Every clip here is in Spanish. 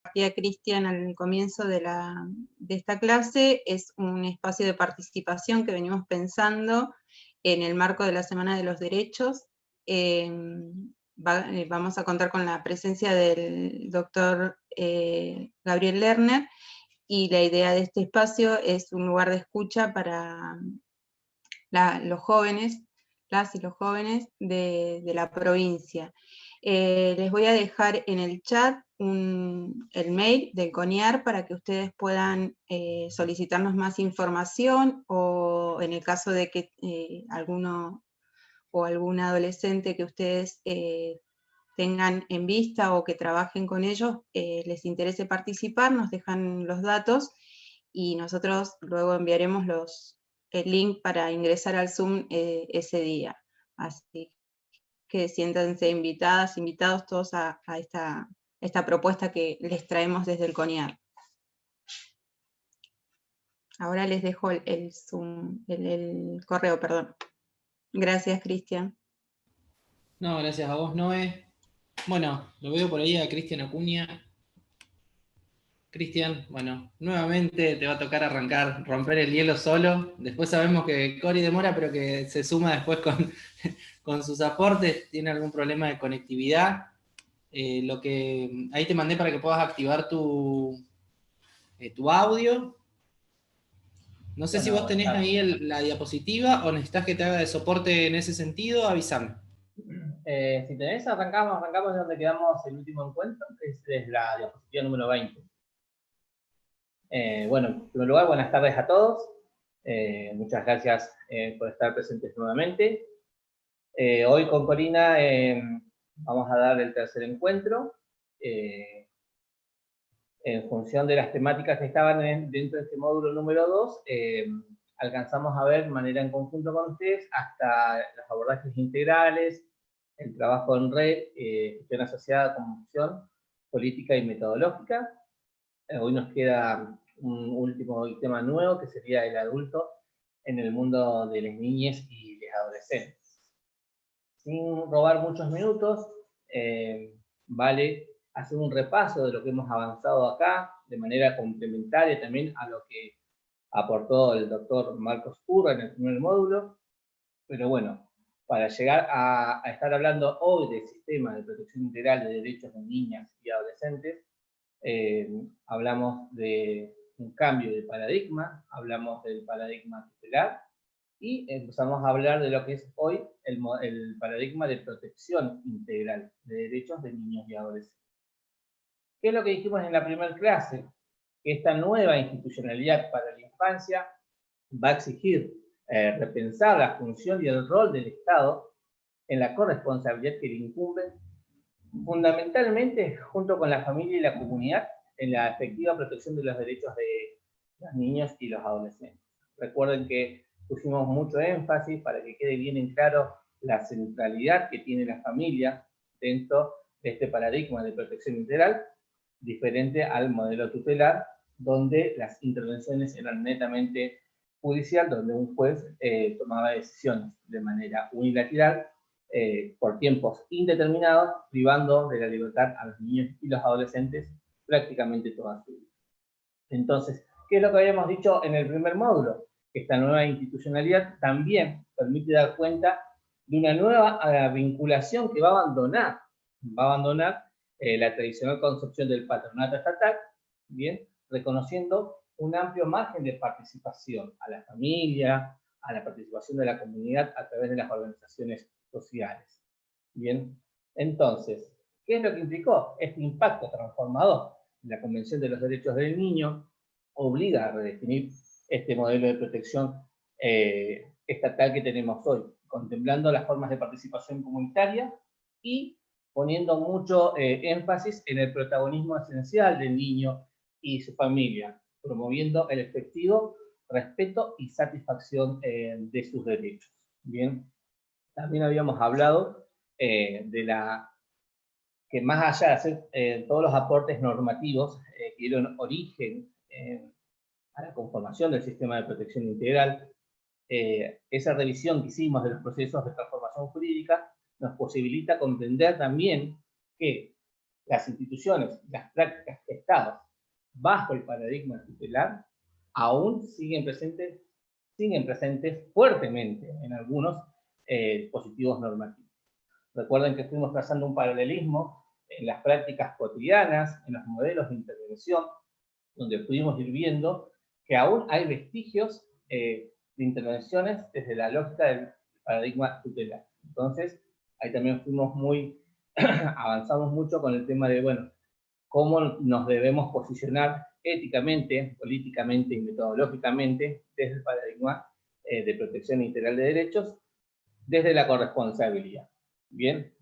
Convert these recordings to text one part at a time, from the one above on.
compartía Cristian al comienzo de esta clase, es un espacio de participación que venimos pensando en el marco de la Semana de los Derechos. Vamos a contar con la presencia del doctor Gabriel Lerner, y la idea de este espacio es un lugar de escucha para los jóvenes, las y los jóvenes de la provincia. Les voy a dejar en el chat el mail del CONIAR para que ustedes puedan solicitarnos más información, o en el caso de que alguno o algún adolescente que ustedes tengan en vista o que trabajen con ellos, les interese participar, nos dejan los datos y nosotros luego enviaremos el link para ingresar al Zoom ese día. Así que siéntanse invitadas, invitados todos a esta propuesta que les traemos desde el CONIAR. Ahora les dejo el Zoom, el correo, perdón. Gracias, Cristian. No, gracias a vos, Noé. Bueno, lo veo por ahí a Cristian Acuña. Cristian, bueno, nuevamente te va a tocar arrancar, romper el hielo solo. Después sabemos que Cori demora, pero que se suma después con sus aportes. Tiene algún problema de conectividad. Ahí te mandé para que puedas activar tu audio. No sé si vos tenés ahí la diapositiva o necesitas que te haga de soporte en ese sentido, avísame. Si tenés, arrancamos de donde quedamos el último encuentro, que es la diapositiva número 20. Bueno, en primer lugar, buenas tardes a todos. Muchas gracias por estar presentes nuevamente. Hoy con Corina vamos a dar el tercer encuentro. En función de las temáticas que estaban dentro de este módulo número 2, alcanzamos a ver de manera en conjunto con ustedes hasta los abordajes integrales, el trabajo en red, gestión asociada con función política y metodológica. Hoy nos queda un último tema nuevo, que sería el adulto en el mundo de las niñas y los adolescentes. Sin robar muchos minutos, vale hacer un repaso de lo que hemos avanzado acá, de manera complementaria también a lo que aportó el doctor Marcos Urra en el primer módulo. Pero bueno, para llegar a estar hablando hoy del sistema de protección integral de derechos de niñas y adolescentes, hablamos de un cambio de paradigma, hablamos del paradigma tutelar, y empezamos a hablar de lo que es hoy el paradigma de protección integral de derechos de niños y adolescentes. ¿Qué es lo que dijimos en la primera clase? Que esta nueva institucionalidad para la infancia va a exigir repensar la función y el rol del Estado en la corresponsabilidad que le incumbe, fundamentalmente junto con la familia y la comunidad, en la efectiva protección de los derechos de los niños y los adolescentes. Recuerden que pusimos mucho énfasis para que quede bien en claro la centralidad que tiene la familia dentro de este paradigma de protección integral, diferente al modelo tutelar, donde las intervenciones eran netamente judicial, donde un juez tomaba decisiones de manera unilateral por tiempos indeterminados, privando de la libertad a los niños y los adolescentes prácticamente toda su vida. Entonces, ¿qué es lo que habíamos dicho en el primer módulo? Que esta nueva institucionalidad también permite dar cuenta de una nueva vinculación que va a abandonar la tradicional concepción del patronato estatal, bien, reconociendo un amplio margen de participación a la familia, a la participación de la comunidad a través de las organizaciones sociales. Bien, entonces, ¿qué es lo que implicó este impacto transformador? La Convención de los Derechos del Niño obliga a redefinir este modelo de protección estatal que tenemos hoy, contemplando las formas de participación comunitaria y poniendo mucho énfasis en el protagonismo esencial del niño y su familia, promoviendo el efectivo respeto y satisfacción de sus derechos. Bien, también habíamos hablado de que más allá de hacer todos los aportes normativos que dieron origen a la conformación del sistema de protección integral, esa revisión que hicimos de los procesos de transformación jurídica nos posibilita comprender también que las instituciones, las prácticas gestadas bajo el paradigma tutelar, aún siguen presentes fuertemente en algunos dispositivos normativos. Recuerden que fuimos trazando un paralelismo en las prácticas cotidianas, en los modelos de intervención, donde pudimos ir viendo que aún hay vestigios de intervenciones desde la lógica del paradigma tutelar. Entonces, ahí también fuimos avanzamos mucho con el tema de, bueno, cómo nos debemos posicionar éticamente, políticamente y metodológicamente desde el paradigma de protección integral de derechos, desde la corresponsabilidad. Bien,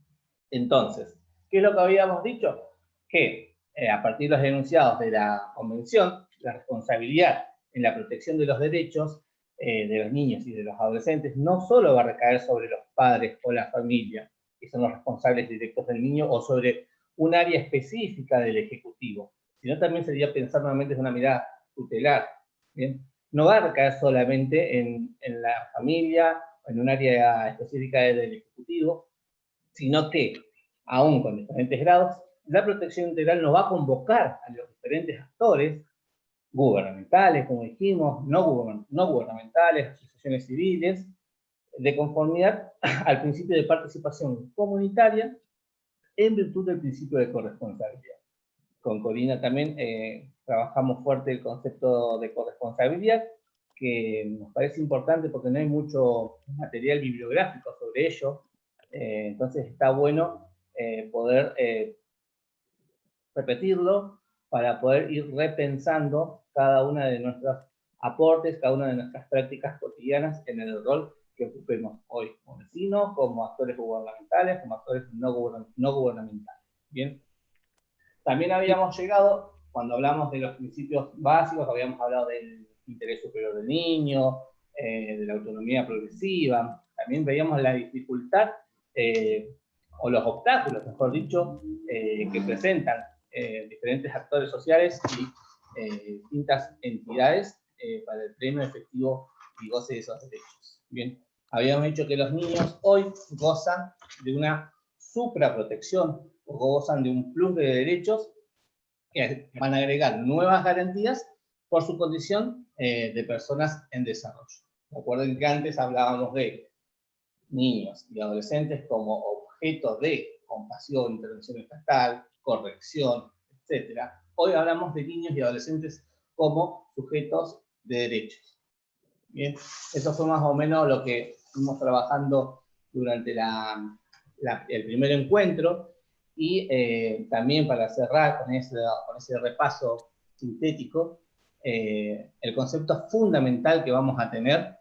entonces, ¿qué es lo que habíamos dicho? Que a partir de los enunciados de la Convención, la responsabilidad en la protección de los derechos de los niños y de los adolescentes no solo va a recaer sobre los padres o la familia, que son los responsables directos del niño, o sobre un área específica del Ejecutivo, sino también sería pensar nuevamente desde una mirada tutelar. ¿Bien? No va a recaer solamente en la familia, en un área específica del Ejecutivo, sino que, aún con diferentes grados, la protección integral nos va a convocar a los diferentes actores, gubernamentales, como dijimos, no gubernamentales, asociaciones civiles, de conformidad al principio de participación comunitaria en virtud del principio de corresponsabilidad. Con Corina también trabajamos fuerte el concepto de corresponsabilidad, que nos parece importante porque no hay mucho material bibliográfico sobre ello, entonces está bueno poder repetirlo para poder ir repensando cada una de nuestros aportes, cada una de nuestras prácticas cotidianas en el rol que ocupemos hoy como vecinos, como actores gubernamentales, como actores no gubernamentales. Bien. También habíamos llegado, cuando hablamos de los principios básicos, habíamos hablado del interés superior del niño, de la autonomía progresiva, también veíamos la dificultad o los obstáculos, mejor dicho, que presentan diferentes actores sociales y distintas entidades para el pleno efectivo y goce de esos derechos. Bien, habíamos dicho que los niños hoy gozan de una supraprotección o gozan de un plus de derechos que van a agregar nuevas garantías por su condición de personas en desarrollo. Recuerden que antes hablábamos de niños y adolescentes como objetos de compasión, intervención estatal, corrección, etc. Hoy hablamos de niños y adolescentes como sujetos de derechos. Bien, eso fue más o menos lo que fuimos trabajando durante el primer encuentro, y también para cerrar con ese repaso sintético, el concepto fundamental que vamos a tener,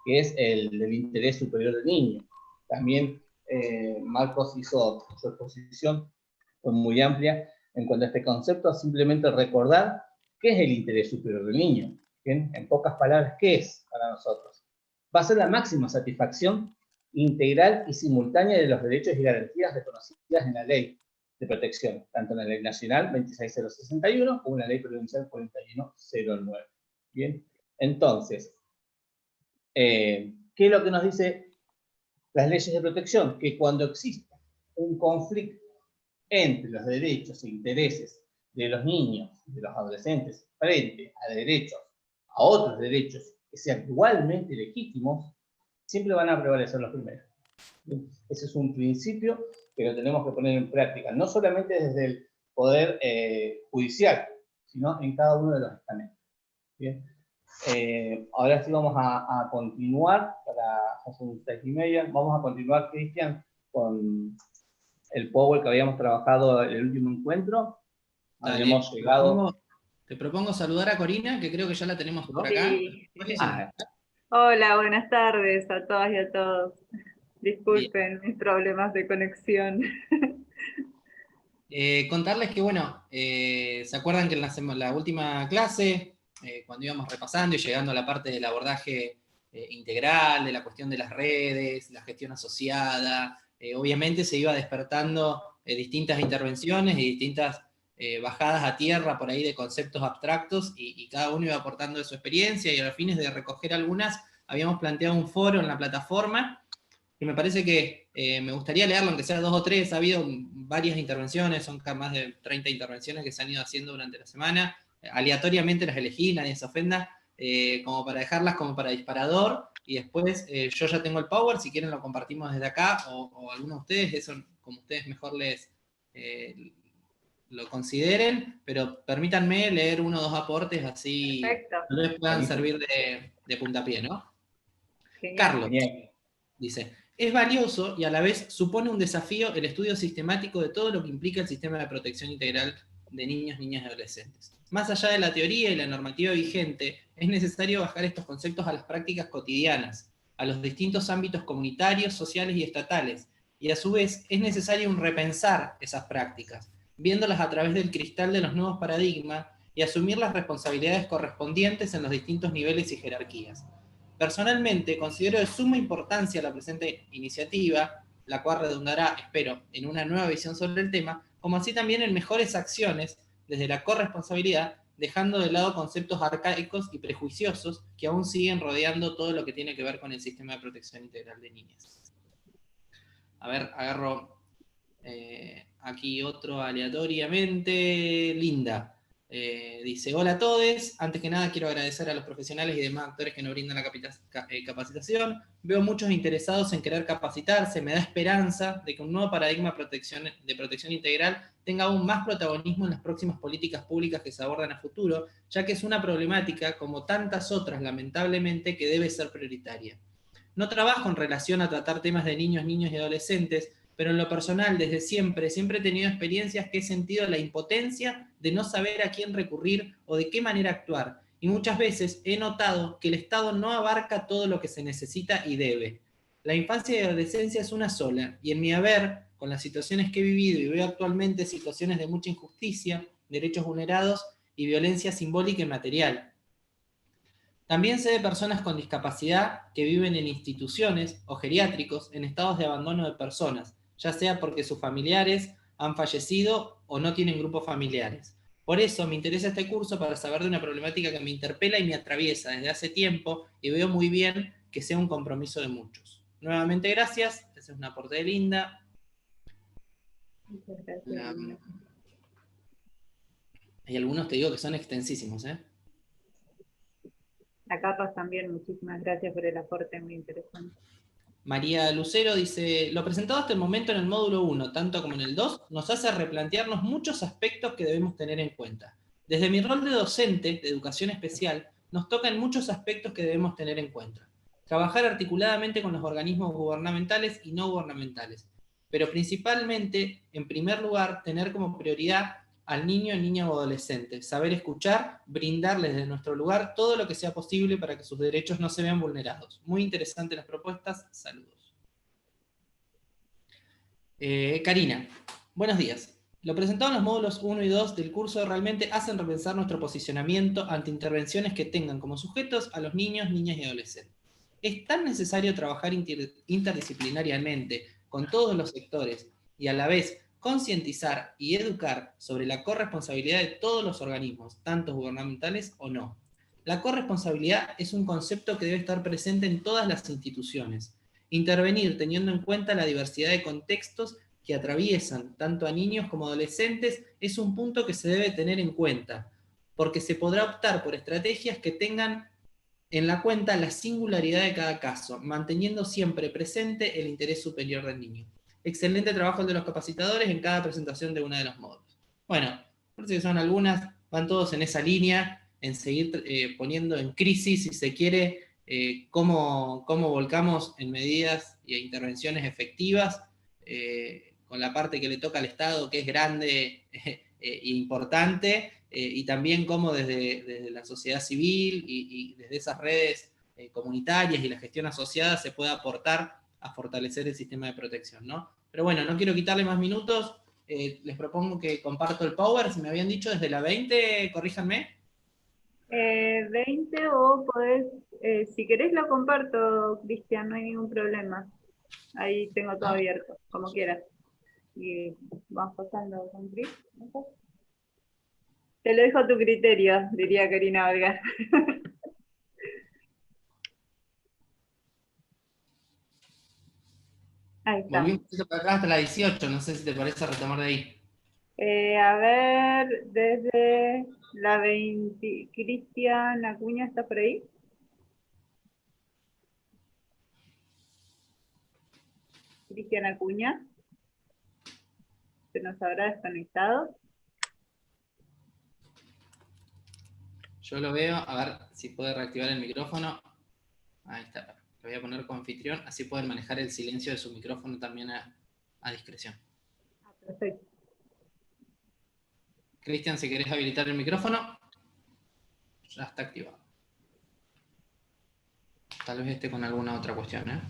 que es el del interés superior del niño. También Marcos hizo su exposición, fue muy amplia en cuanto a este concepto, simplemente recordar qué es el interés superior del niño. ¿Bien? En pocas palabras, ¿qué es para nosotros? Va a ser la máxima satisfacción integral y simultánea de los derechos y garantías reconocidas en la ley de protección, tanto en la ley nacional 26061 como en la ley provincial 4109. Bien, entonces, ¿qué es lo que nos dice las leyes de protección? Que cuando exista un conflicto entre los derechos e intereses de los niños, de los adolescentes, frente a derechos, a otros derechos que sean igualmente legítimos, siempre van a prevalecer los primeros. Ese es un principio que lo tenemos que poner en práctica, no solamente desde el poder judicial, sino en cada uno de los estamentos. Bien. Ahora sí vamos a continuar, son 6:30, vamos a continuar, Cristian, con el Power que habíamos trabajado en el último encuentro. Dale, habíamos llegado... Te propongo saludar a Corina, que creo que ya la tenemos por acá. Sí. Hola, buenas tardes a todas y a todos. Disculpen mis problemas de conexión. Contarles que, bueno, ¿se acuerdan que en la última clase, cuando íbamos repasando y llegando a la parte del abordaje integral, de la cuestión de las redes, la gestión asociada, obviamente se iba despertando distintas intervenciones y distintas bajadas a tierra por ahí de conceptos abstractos, y cada uno iba aportando de su experiencia, y a los fines de recoger algunas, habíamos planteado un foro en la plataforma, que me parece que Me gustaría leerlo, aunque sea 2 o 3, ha habido varias intervenciones, son más de 30 intervenciones que se han ido haciendo durante la semana, aleatoriamente las elegí, nadie se ofenda, como para dejarlas como para disparador, y después yo ya tengo el Power, si quieren lo compartimos desde acá, o alguno de ustedes, eso como ustedes mejor les lo consideren, pero permítanme leer 1 o 2 aportes, así Perfecto. no les puedan servir de puntapié, ¿no? Genial. Carlos Genial. dice, es valioso y a la vez supone un desafío el estudio sistemático de todo lo que implica el sistema de protección integral de niños, niñas y adolescentes. Más allá de la teoría y la normativa vigente, es necesario bajar estos conceptos a las prácticas cotidianas, a los distintos ámbitos comunitarios, sociales y estatales, y a su vez es necesario un repensar esas prácticas, viéndolas a través del cristal de los nuevos paradigmas y asumir las responsabilidades correspondientes en los distintos niveles y jerarquías. Personalmente, considero de suma importancia la presente iniciativa, la cual redundará, espero, en una nueva visión sobre el tema, como así también en mejores acciones desde la corresponsabilidad, dejando de lado conceptos arcaicos y prejuiciosos que aún siguen rodeando todo lo que tiene que ver con el sistema de protección integral de niñas. A ver, agarro aquí otro aleatoriamente. Linda. Dice, hola a todos, antes que nada quiero agradecer a los profesionales y demás actores que nos brindan la capacitación. Veo muchos interesados en querer capacitarse, me da esperanza de que un nuevo paradigma de protección integral tenga aún más protagonismo en las próximas políticas públicas que se abordan a futuro, ya que es una problemática, como tantas otras lamentablemente, que debe ser prioritaria. No trabajo en relación a tratar temas de niños, niñas y adolescentes, pero en lo personal, desde siempre he tenido experiencias que he sentido la impotencia de no saber a quién recurrir o de qué manera actuar. Y muchas veces he notado que el Estado no abarca todo lo que se necesita y debe. La infancia y adolescencia es una sola, y en mi haber, con las situaciones que he vivido y veo actualmente situaciones de mucha injusticia, derechos vulnerados y violencia simbólica y material. También sé de personas con discapacidad que viven en instituciones o geriátricos en estados de abandono de personas, ya sea porque sus familiares han fallecido o no tienen grupos familiares. Por eso me interesa este curso para saber de una problemática que me interpela y me atraviesa desde hace tiempo y veo muy bien que sea un compromiso de muchos. Nuevamente gracias, ese es un aporte de Linda. Muchas gracias. Hay algunos, te digo, que son extensísimos, ¿eh? A Carlos también, muchísimas gracias por el aporte, muy interesante. María Lucero dice, lo presentado hasta el momento en el módulo 1, tanto como en el 2, nos hace replantearnos muchos aspectos que debemos tener en cuenta. Desde mi rol de docente de educación especial, nos tocan muchos aspectos que debemos tener en cuenta. Trabajar articuladamente con los organismos gubernamentales y no gubernamentales, pero principalmente, en primer lugar, tener como prioridad al niño, niña o adolescente, saber escuchar, brindarles desde nuestro lugar todo lo que sea posible para que sus derechos no se vean vulnerados. Muy interesantes las propuestas, saludos. Karina, buenos días. Lo presentado en los módulos 1 y 2 del curso realmente hacen repensar nuestro posicionamiento ante intervenciones que tengan como sujetos a los niños, niñas y adolescentes. Es tan necesario trabajar interdisciplinariamente con todos los sectores y a la vez concientizar y educar sobre la corresponsabilidad de todos los organismos, tanto gubernamentales o no. La corresponsabilidad es un concepto que debe estar presente en todas las instituciones. Intervenir teniendo en cuenta la diversidad de contextos que atraviesan tanto a niños como adolescentes es un punto que se debe tener en cuenta, porque se podrá optar por estrategias que tengan en la cuenta la singularidad de cada caso, manteniendo siempre presente el interés superior del niño. Excelente trabajo el de los capacitadores en cada presentación de uno de los módulos. Bueno, parece que son algunas, van todos en esa línea, en seguir poniendo en crisis, si se quiere, cómo volcamos en medidas e intervenciones efectivas, con la parte que le toca al Estado, que es grande e importante, y también cómo desde la sociedad civil y desde esas redes comunitarias y la gestión asociada se puede aportar a fortalecer el sistema de protección, ¿no? Pero bueno, no quiero quitarle más minutos, les propongo que comparto el Power, si me habían dicho desde la 20, corríjanme. 20 o podés, si querés lo comparto, Cristian, no hay ningún problema. Ahí tengo todo abierto, como quieras. Y vamos pasando con Cris. Te lo dejo a tu criterio, diría Karina Olga. Ahí está. Volví un poquito para atrás hasta la 18, no sé si te parece retomar de ahí. A ver, desde la 20, Cristian Acuña, ¿está por ahí? Cristian Acuña, ¿se nos habrá desconectado? Yo lo veo, a ver si puede reactivar el micrófono. Ahí está, lo voy a poner como anfitrión, así pueden manejar el silencio de su micrófono también a discreción. Perfecto. Cristian, si querés habilitar el micrófono, ya está activado. Tal vez esté con alguna otra cuestión, ¿eh?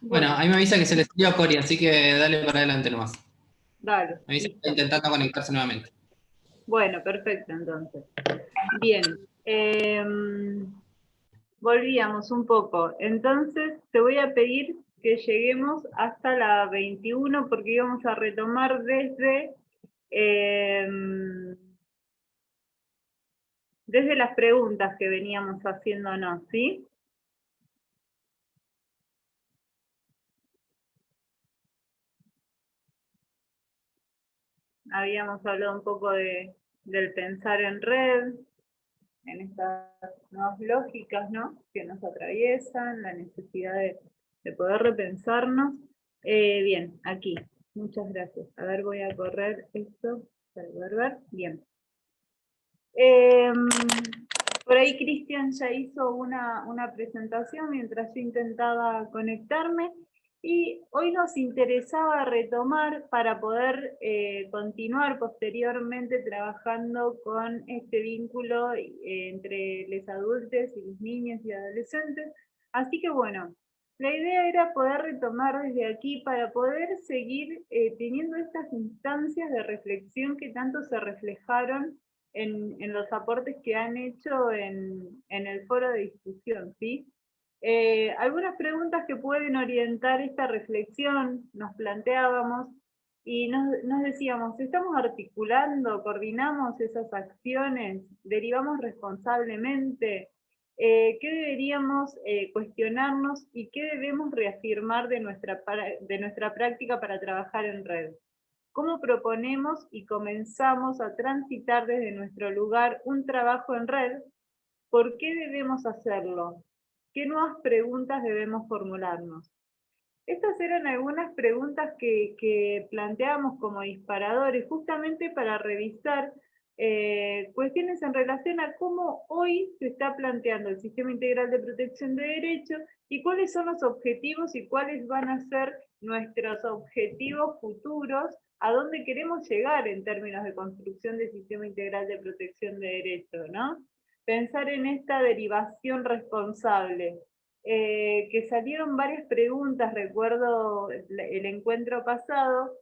Bueno, ahí me avisa que se le salió a Cori, así que dale para adelante nomás. Dale. Me avisa que está Listo. intentando conectarse nuevamente. Bueno, perfecto, entonces. Bien. Volvíamos un poco. Entonces, te voy a pedir que lleguemos hasta la 21, porque íbamos a retomar desde las preguntas que veníamos haciéndonos, ¿sí? Habíamos hablado un poco del pensar en red, en estas nuevas lógicas, ¿no?, que nos atraviesan, la necesidad de poder repensarnos. Bien, aquí, muchas gracias. A ver, voy a correr esto para poder ver. Bien. Por ahí Cristian ya hizo una presentación mientras yo intentaba conectarme, y hoy nos interesaba retomar para poder continuar posteriormente trabajando con este vínculo entre los adultos y los niños y adolescentes. Así que bueno, la idea era poder retomar desde aquí para poder seguir teniendo estas instancias de reflexión que tanto se reflejaron en los aportes que han hecho en el foro de discusión, ¿sí? Algunas preguntas que pueden orientar esta reflexión, nos planteábamos, y nos decíamos, ¿estamos articulando, coordinamos esas acciones, derivamos responsablemente? ¿Qué deberíamos cuestionarnos y qué debemos reafirmar de nuestra práctica para trabajar en red? ¿Cómo proponemos y comenzamos a transitar desde nuestro lugar un trabajo en red? ¿Por qué debemos hacerlo? ¿Qué nuevas preguntas debemos formularnos? Estas eran algunas preguntas que planteamos como disparadores, justamente para revisar cuestiones en relación a cómo hoy se está planteando el sistema integral de protección de derechos y cuáles son los objetivos y cuáles van a ser nuestros objetivos futuros, a dónde queremos llegar en términos de construcción del sistema integral de protección de derechos, ¿no? Pensar en esta derivación responsable. Que salieron varias preguntas, recuerdo el encuentro pasado,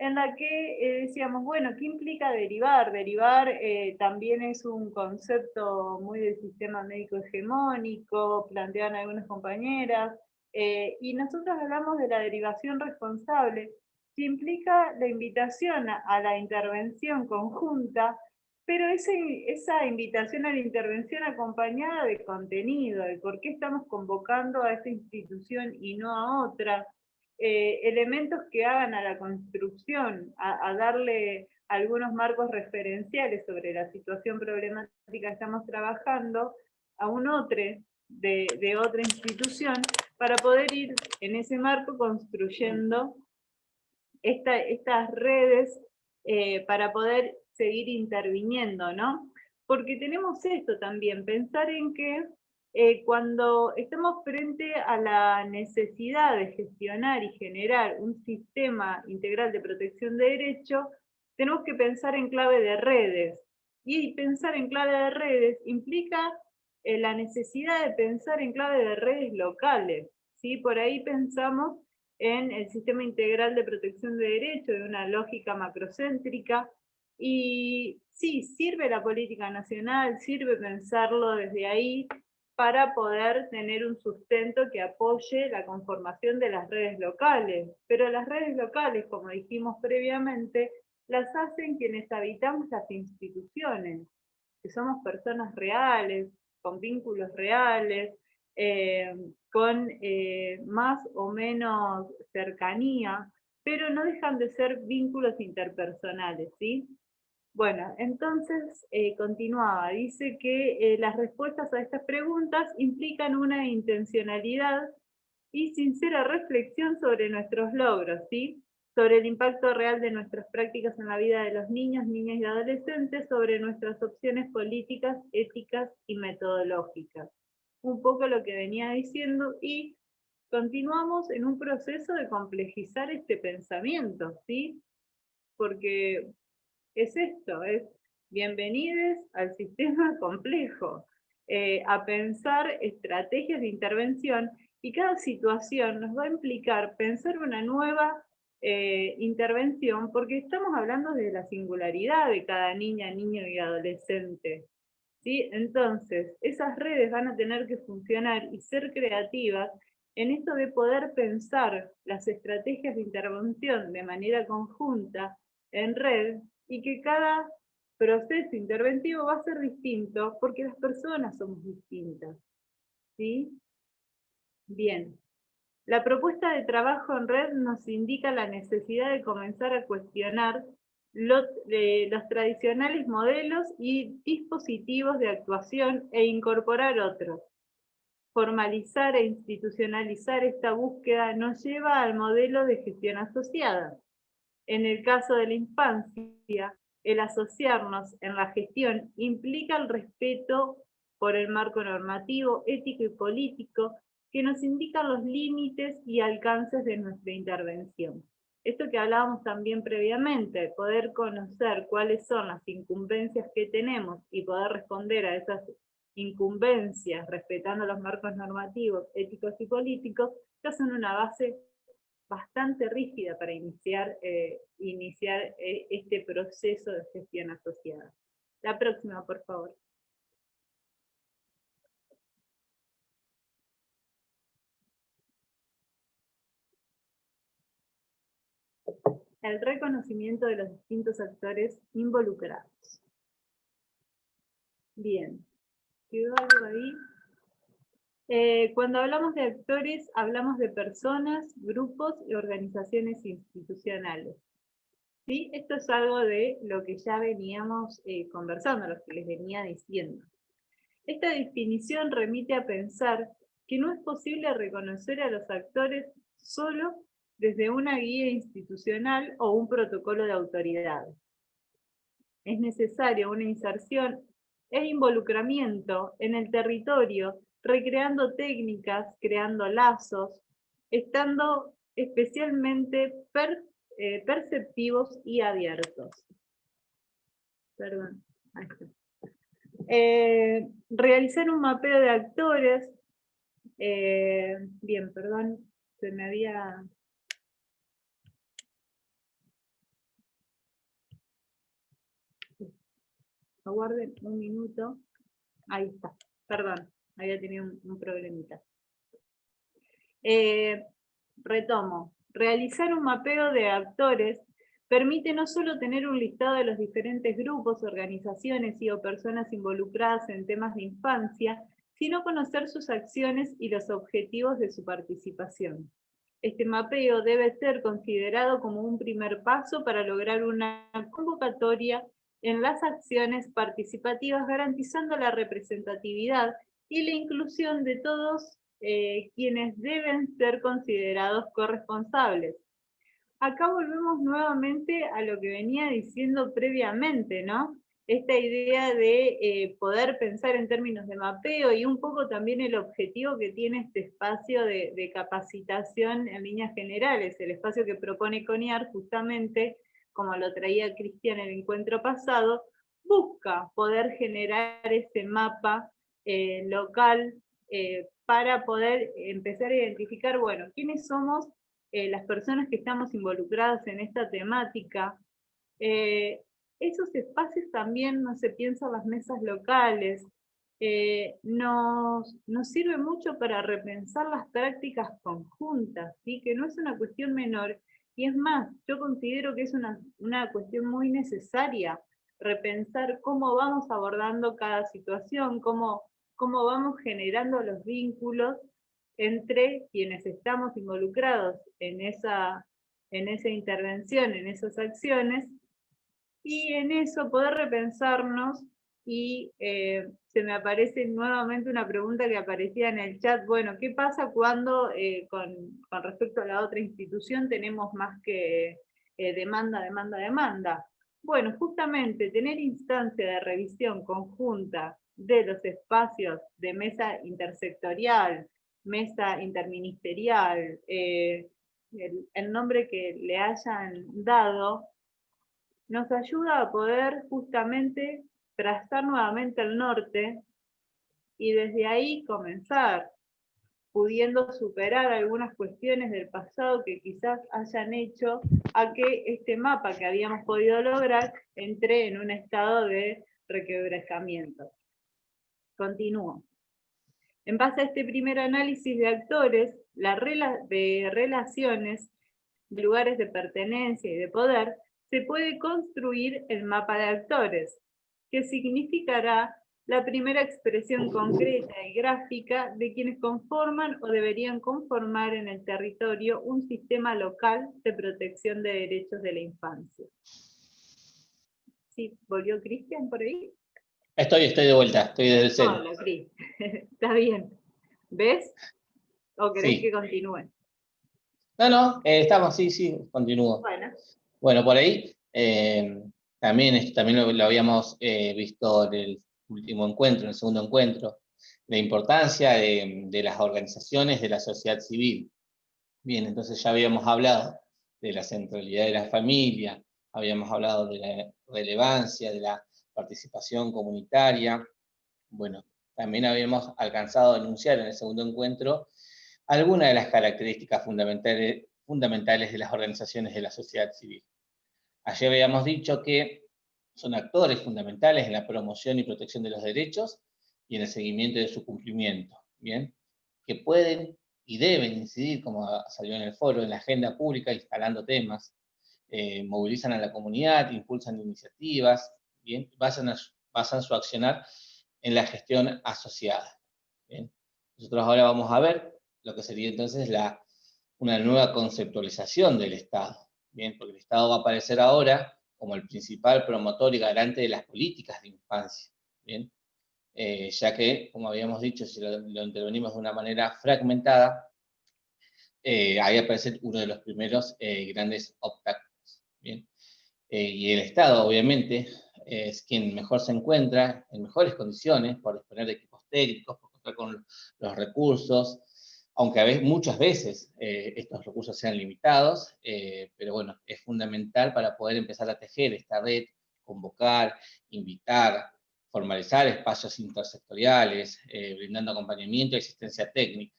en la que decíamos, bueno, ¿qué implica derivar? Derivar también es un concepto muy del sistema médico hegemónico, planteaban algunas compañeras, y nosotros hablamos de la derivación responsable, que implica la invitación a la intervención conjunta, pero esa invitación a la intervención acompañada de contenido, de por qué estamos convocando a esta institución y no a otra, elementos que hagan a la construcción, a darle algunos marcos referenciales sobre la situación problemática que estamos trabajando a un otro de otra institución, para poder ir en ese marco construyendo estas redes para poder seguir interviniendo, ¿no? Porque tenemos esto también, pensar en que cuando estamos frente a la necesidad de gestionar y generar un sistema integral de protección de derechos, tenemos que pensar en clave de redes. Y pensar en clave de redes implica la necesidad de pensar en clave de redes locales, ¿sí? Por ahí pensamos en el sistema integral de protección de derechos, de una lógica macrocéntrica, y sí, sirve la política nacional, sirve pensarlo desde ahí para poder tener un sustento que apoye la conformación de las redes locales, pero las redes locales, como dijimos previamente, las hacen quienes habitamos las instituciones, que somos personas reales, con vínculos reales, con más o menos cercanía, pero no dejan de ser vínculos interpersonales, ¿sí? Bueno, entonces continuaba, dice que las respuestas a estas preguntas implican una intencionalidad y sincera reflexión sobre nuestros logros, ¿sí? Sobre el impacto real de nuestras prácticas en la vida de los niños, niñas y adolescentes, sobre nuestras opciones políticas, éticas y metodológicas. Un poco lo que venía diciendo, y continuamos en un proceso de complejizar este pensamiento, ¿sí? Porque es esto, es bienvenidos al sistema complejo, a pensar estrategias de intervención, y cada situación nos va a implicar pensar una nueva intervención, porque estamos hablando de la singularidad de cada niña, niño y adolescente, ¿sí? Entonces, esas redes van a tener que funcionar y ser creativas en esto de poder pensar las estrategias de intervención de manera conjunta, en red, y que cada proceso interventivo va a ser distinto porque las personas somos distintas, ¿sí? Bien. La propuesta de trabajo en red nos indica la necesidad de comenzar a cuestionar los tradicionales modelos y dispositivos de actuación e incorporar otros. Formalizar e institucionalizar esta búsqueda nos lleva al modelo de gestión asociada. En el caso de la infancia, el asociarnos en la gestión implica el respeto por el marco normativo, ético y político que nos indican los límites y alcances de nuestra intervención. Esto que hablábamos también previamente, poder conocer cuáles son las incumbencias que tenemos y poder responder a esas incumbencias respetando los marcos normativos, éticos y políticos, que son una base bastante rígida para iniciar este proceso de gestión asociada. La próxima, por favor. El reconocimiento de los distintos actores involucrados. Bien, ¿quedó algo ahí? Cuando hablamos de actores, hablamos de personas, grupos y organizaciones institucionales. ¿Sí? Esto es algo de lo que ya veníamos conversando, lo que les venía diciendo. Esta definición remite a pensar que no es posible reconocer a los actores solo desde una guía institucional o un protocolo de autoridad. Es necesaria una inserción e involucramiento en el territorio, recreando técnicas, creando lazos, estando especialmente perceptivos y abiertos. Perdón. Realizar un mapeo de actores. Bien, perdón, se me había... Aguarden un minuto. Ahí está, perdón, había tenido un problemita. Retomo. Realizar un mapeo de actores permite no solo tener un listado de los diferentes grupos, organizaciones y o personas involucradas en temas de infancia, sino conocer sus acciones y los objetivos de su participación. Este mapeo debe ser considerado como un primer paso para lograr una convocatoria en las acciones participativas, garantizando la representatividad y la inclusión de todos quienes deben ser considerados corresponsables. Acá volvemos nuevamente a lo que venía diciendo previamente, ¿no? Esta idea de poder pensar en términos de mapeo y un poco también el objetivo que tiene este espacio de capacitación en líneas generales, el espacio que propone CONIAR justamente, como lo traía Cristian en el encuentro pasado, busca poder generar ese mapa local para poder empezar a identificar, bueno, quiénes somos las personas que estamos involucradas en esta temática. Esos espacios también, no se piensan las mesas locales, nos sirve mucho para repensar las prácticas conjuntas, ¿sí? Que no es una cuestión menor, Y es más, yo considero que es una cuestión muy necesaria repensar cómo vamos abordando cada situación, cómo vamos generando los vínculos entre quienes estamos involucrados en esa intervención, en esas acciones, y en eso poder repensarnos. Y se me aparece nuevamente una pregunta que aparecía en el chat, bueno, ¿qué pasa cuando con respecto a la otra institución tenemos más que demanda? Bueno, justamente tener instancia de revisión conjunta de los espacios de mesa intersectorial, mesa interministerial, el nombre que le hayan dado, nos ayuda a poder justamente trazar nuevamente el norte y desde ahí comenzar, pudiendo superar algunas cuestiones del pasado que quizás hayan hecho a que este mapa que habíamos podido lograr entre en un estado de requebrajamiento. Continúo. En base a este primer análisis de actores, de relaciones, de lugares de pertenencia y de poder, se puede construir el mapa de actores, que significará la primera expresión concreta y gráfica de quienes conforman o deberían conformar en el territorio un sistema local de protección de derechos de la infancia. ¿Sí? ¿Volvió Cristian por ahí? Estoy de vuelta, estoy desde el cero. Hola, Cris. Está bien. ¿Ves? ¿O querés Sí. que continúe? No, estamos, sí, continúo. Bueno, por ahí también lo habíamos visto en el último encuentro, en el segundo encuentro, la importancia de las organizaciones de la sociedad civil. Bien, entonces ya habíamos hablado de la centralidad de la familia, habíamos hablado de la relevancia de la participación comunitaria. Bueno, también habíamos alcanzado a enunciar en el segundo encuentro algunas de las características fundamentales de las organizaciones de la sociedad civil. Ayer habíamos dicho que son actores fundamentales en la promoción y protección de los derechos y en el seguimiento de su cumplimiento, ¿bien? Que pueden y deben incidir, como salió en el foro, en la agenda pública, instalando temas, movilizan a la comunidad, impulsan iniciativas, ¿bien? Basan su accionar en la gestión asociada, ¿bien? Nosotros ahora vamos a ver lo que sería entonces una nueva conceptualización del Estado, ¿bien? Porque el Estado va a aparecer ahora como el principal promotor y garante de las políticas de infancia, ¿bien? Ya que, como habíamos dicho, si lo intervenimos de una manera fragmentada, ahí aparece uno de los primeros grandes obstáculos, ¿bien? Y el Estado, obviamente, es quien mejor se encuentra, en mejores condiciones, por disponer de equipos técnicos, por contar con los recursos, aunque muchas veces estos recursos sean limitados, pero bueno, es fundamental para poder empezar a tejer esta red, convocar, invitar, formalizar espacios intersectoriales, brindando acompañamiento y asistencia técnica,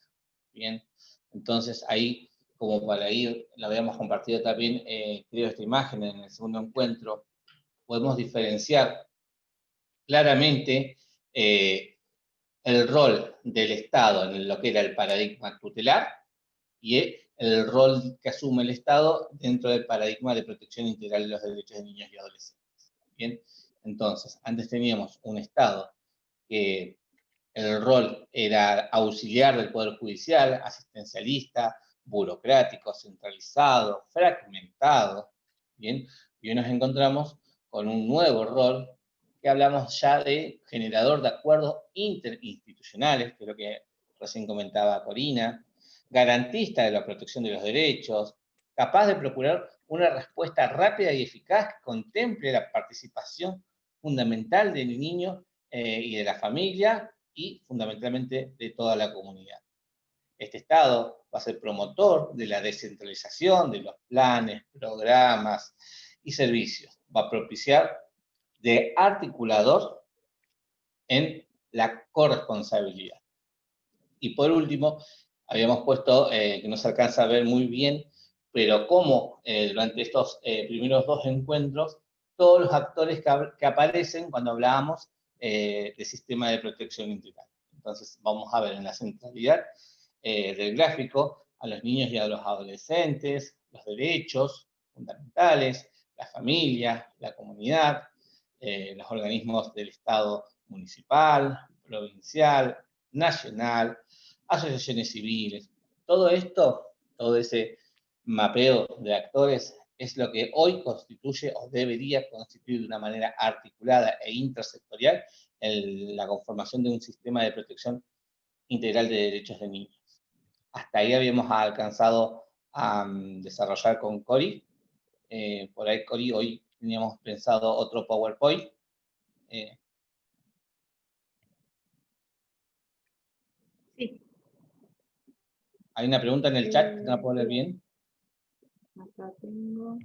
¿bien? Entonces ahí, como para ir, lo habíamos compartido también, creo, esta imagen en el segundo encuentro, podemos diferenciar claramente el rol del Estado en lo que era el paradigma tutelar y el rol que asume el Estado dentro del paradigma de protección integral de los derechos de niños y adolescentes. ¿Bien? Entonces, antes teníamos un Estado que el rol era auxiliar del Poder Judicial, asistencialista, burocrático, centralizado, fragmentado, ¿bien? Y hoy nos encontramos con un nuevo rol que hablamos ya de generador de acuerdos interinstitucionales, que es lo que recién comentaba Corina, garantista de la protección de los derechos, capaz de procurar una respuesta rápida y eficaz que contemple la participación fundamental del niño y de la familia y fundamentalmente de toda la comunidad. Este Estado va a ser promotor de la descentralización de los planes, programas y servicios. Va a propiciar de articulador en la corresponsabilidad. Y por último, habíamos puesto, que no se alcanza a ver muy bien, pero cómo durante estos primeros dos encuentros, todos los actores que aparecen cuando hablábamos de sistema de protección integral. Entonces vamos a ver en la centralidad del gráfico a los niños y a los adolescentes, los derechos fundamentales, la familia, la comunidad, los organismos del Estado municipal, provincial, nacional, asociaciones civiles. Todo esto, todo ese mapeo de actores es lo que hoy constituye o debería constituir de una manera articulada e intersectorial la conformación de un sistema de protección integral de derechos de niños. Hasta ahí habíamos alcanzado a desarrollar con Cori. Por ahí, Cori, hoy teníamos pensado otro PowerPoint. Sí. Hay una pregunta en el chat que no la puedo leer bien. Acá tengo.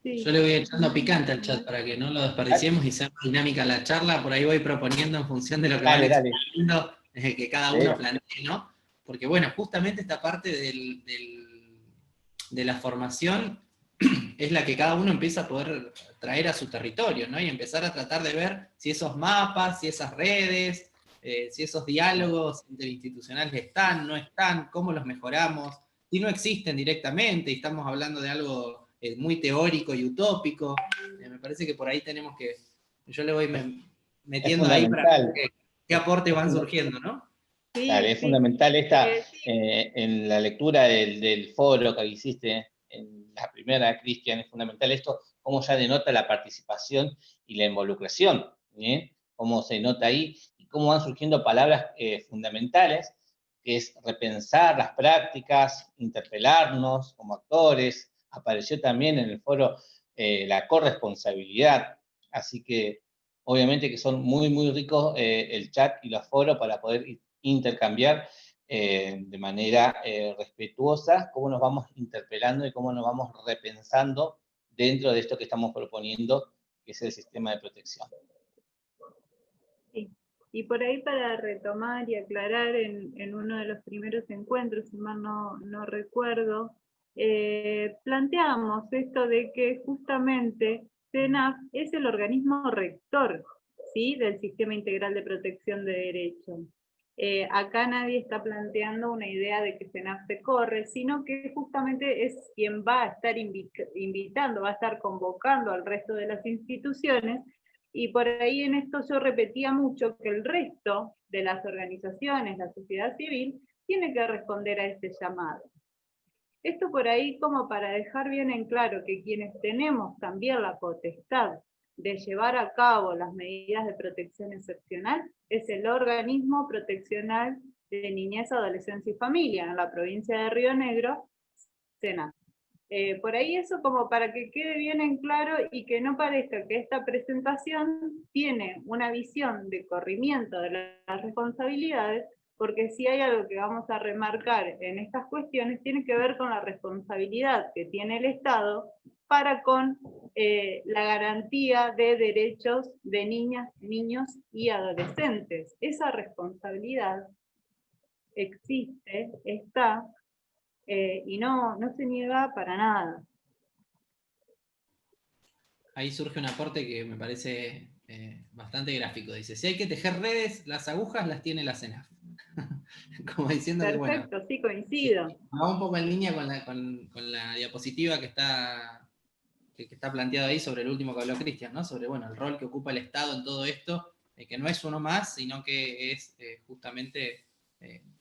Sí. Yo le voy echando picante al chat para que no lo desperdiciemos y sea dinámica la charla. Por ahí voy proponiendo en función de lo que van explicando, que cada uno plantee, ¿no? Porque bueno, justamente esta parte de la formación es la que cada uno empieza a poder traer a su territorio, ¿no? Y empezar a tratar de ver si esos mapas, si esas redes, si esos diálogos interinstitucionales están, no están, cómo los mejoramos, si no existen directamente y estamos hablando de algo muy teórico y utópico. Me parece que por ahí tenemos que, yo le voy metiendo ahí para ver qué aportes van surgiendo, ¿no? Sí, claro, es fundamental en la lectura del foro que hiciste en la primera, Cristian, es fundamental esto, cómo ya denota la participación y la involucración, ¿bien? Cómo se nota ahí y cómo van surgiendo palabras fundamentales, que es repensar las prácticas, interpelarnos como actores. Apareció también en el foro la corresponsabilidad, así que obviamente que son muy, muy ricos el chat y los foros para poder intercambiar de manera respetuosa cómo nos vamos interpelando y cómo nos vamos repensando dentro de esto que estamos proponiendo, que es el sistema de protección. Sí. Y por ahí para retomar y aclarar en uno de los primeros encuentros, si mal no recuerdo, planteamos esto de que justamente CENAF es el organismo rector, ¿sí?, del Sistema Integral de Protección de Derechos. Acá nadie está planteando una idea de que CENAF se corre, sino que justamente es quien va a estar invitando, va a estar convocando al resto de las instituciones. Y por ahí en esto yo repetía mucho que el resto de las organizaciones, la sociedad civil, tiene que responder a este llamado. Esto por ahí como para dejar bien en claro que quienes tenemos también la potestad de llevar a cabo las medidas de protección excepcional es el organismo proteccional de niñez, adolescencia y familia en la provincia de Río Negro, CENAF. Por ahí eso como para que quede bien en claro y que no parezca que esta presentación tiene una visión de corrimiento de las responsabilidades, porque si hay algo que vamos a remarcar en estas cuestiones tiene que ver con la responsabilidad que tiene el Estado para con la garantía de derechos de niñas, niños y adolescentes. Esa responsabilidad existe, está, y no se niega para nada. Ahí surge un aporte que me parece bastante gráfico. Dice, si hay que tejer redes, las agujas las tiene la CENAF. Como diciendo perfecto, que bueno, sí, coincido. Va un poco en línea con la diapositiva que está planteada ahí sobre el último que habló Cristian, ¿no? Sobre bueno, el rol que ocupa el Estado en todo esto, que no es uno más, sino que es justamente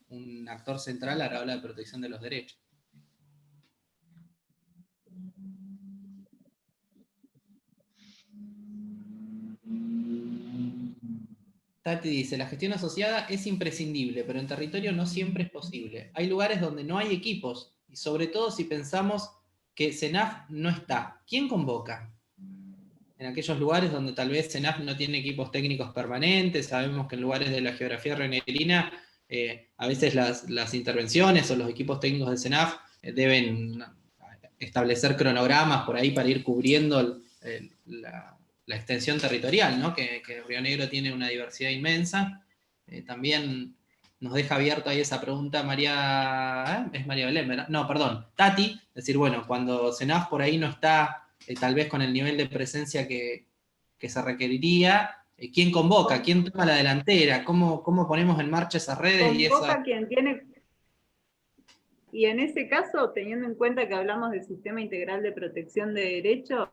un actor central a la hora de protección de los derechos. Tati dice, la gestión asociada es imprescindible, pero en territorio no siempre es posible. Hay lugares donde no hay equipos, y sobre todo si pensamos que CENAF no está. ¿Quién convoca? En aquellos lugares donde tal vez CENAF no tiene equipos técnicos permanentes, sabemos que en lugares de la geografía rionegrina a veces las intervenciones o los equipos técnicos de CENAF deben establecer cronogramas por ahí para ir cubriendo la extensión territorial, ¿no? Que Río Negro tiene una diversidad inmensa. También nos deja abierto ahí esa pregunta María, es María Belén, ¿verdad? No, perdón, Tati, es decir, bueno, cuando CENAF por ahí no está tal vez con el nivel de presencia que se requeriría, ¿quién convoca? ¿Quién toma la delantera? ¿Cómo ponemos en marcha esas redes? Convoca quien tiene Y en ese caso, teniendo en cuenta que hablamos del sistema integral de protección de derechos,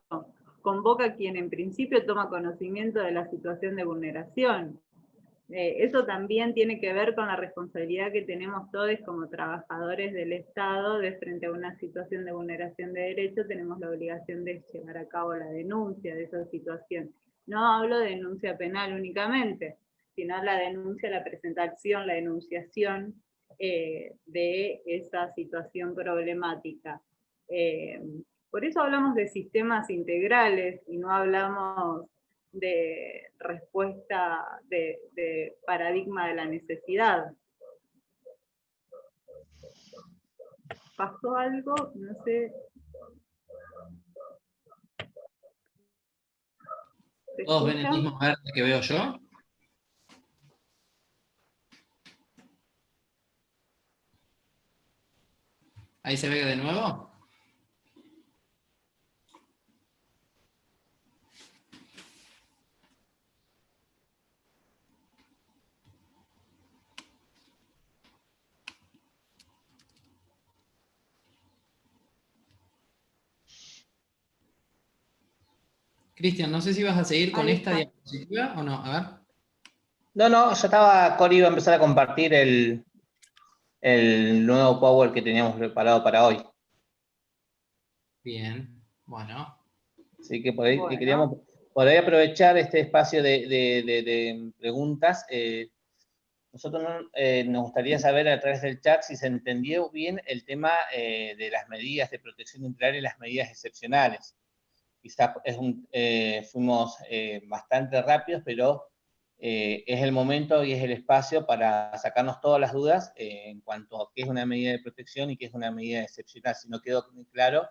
convoca a quien en principio toma conocimiento de la situación de vulneración. Eso también tiene que ver con la responsabilidad que tenemos todos como trabajadores del Estado de frente a una situación de vulneración de derechos, tenemos la obligación de llevar a cabo la denuncia de esa situación. No hablo de denuncia penal únicamente, sino la denuncia, la presentación, la denunciación de esa situación problemática. Por eso hablamos de sistemas integrales y no hablamos de respuesta de paradigma de la necesidad. ¿Pasó algo? No sé. ¿Todos ven el mismo verde que veo yo? Ahí se ve de nuevo. Cristian, no sé si vas a seguir con esta diapositiva o no. A ver. No, yo estaba, Cori iba a empezar a compartir el nuevo Power que teníamos preparado para hoy. Bien, bueno. Así que por ahí queríamos aprovechar este espacio de preguntas. Nosotros nos gustaría saber a través del chat si se entendió bien el tema de las medidas de protección integral y las medidas excepcionales. Quizás fuimos bastante rápidos, pero es el momento y es el espacio para sacarnos todas las dudas en cuanto a qué es una medida de protección y qué es una medida excepcional. Si no quedó muy claro,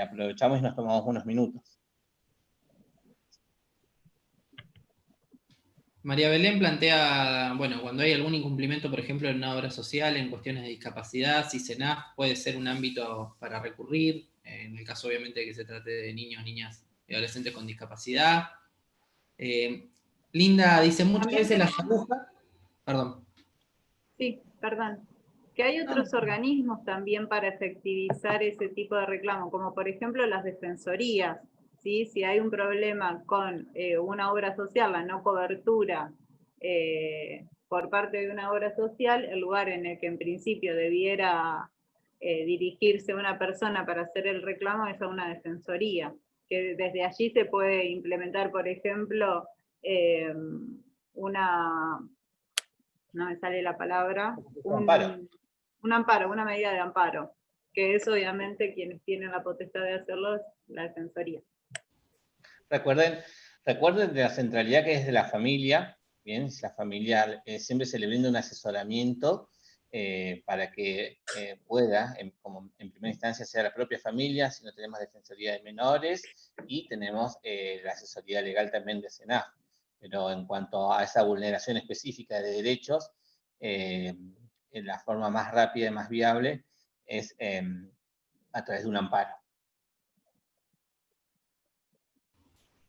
aprovechamos y nos tomamos unos minutos. María Belén plantea, bueno, cuando hay algún incumplimiento, por ejemplo, en una obra social, en cuestiones de discapacidad, si SENAF puede ser un ámbito para recurrir, en el caso obviamente de que se trate de niños, niñas y adolescentes con discapacidad. Linda dice, muchas veces las agujas, perdón. Sí, perdón. Que hay otros organismos también para efectivizar ese tipo de reclamo, como por ejemplo las defensorías. ¿Sí? Si hay un problema con una obra social, la no cobertura por parte de una obra social, el lugar en el que en principio debiera dirigirse una persona para hacer el reclamo es a una defensoría, que desde allí se puede implementar, por ejemplo, no me sale la palabra, un amparo, una medida de amparo, que es obviamente quienes tienen la potestad de hacerlo es la Defensoría. Recuerden de la centralidad que es de la familia, bien, la familia siempre se le brinda un asesoramiento para que pueda, como en primera instancia, sea la propia familia, si no tenemos Defensoría de Menores, y tenemos la asesoría legal también de SENAF. Pero en cuanto a esa vulneración específica de derechos, la forma más rápida y más viable es a través de un amparo.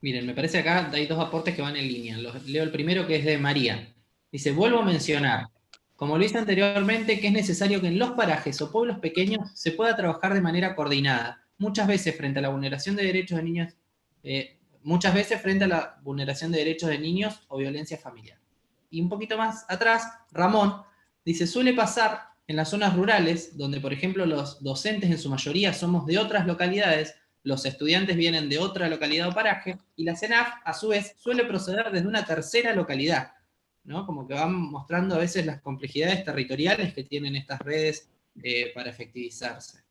Miren, me parece acá hay dos aportes que van en línea. Leo el primero, que es de María. Dice, vuelvo a mencionar, como lo hice anteriormente, que es necesario que en los parajes o pueblos pequeños se pueda trabajar de manera coordinada, muchas veces frente a la vulneración de derechos de niños, o violencia familiar. Y un poquito más atrás, Ramón dice, suele pasar en las zonas rurales, donde por ejemplo los docentes en su mayoría somos de otras localidades, los estudiantes vienen de otra localidad o paraje, y la SENAF, a su vez, suele proceder desde una tercera localidad, ¿no? Como que van mostrando a veces las complejidades territoriales que tienen estas redes para efectivizarse.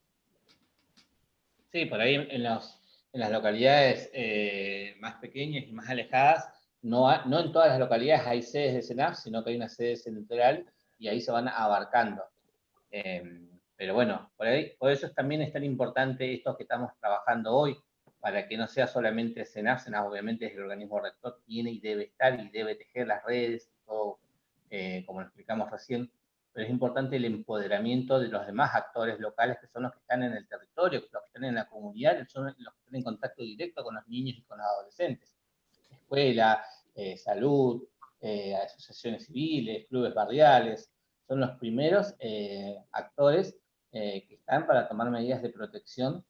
Sí, por ahí en las localidades más pequeñas y más alejadas, no en todas las localidades hay sedes de SENAF, sino que hay una sede central y ahí se van abarcando. Pero bueno, por eso también es tan importante esto que estamos trabajando hoy, para que no sea solamente SENAF. SENAF obviamente es el organismo rector, tiene y debe estar y debe tejer las redes, todo como lo explicamos recién, pero es importante el empoderamiento de los demás actores locales, que son los que están en el territorio, los que están en la comunidad, son los que están en contacto directo con los niños y con los adolescentes. Escuela, salud, asociaciones civiles, clubes barriales, son los primeros actores que están para tomar medidas de protección,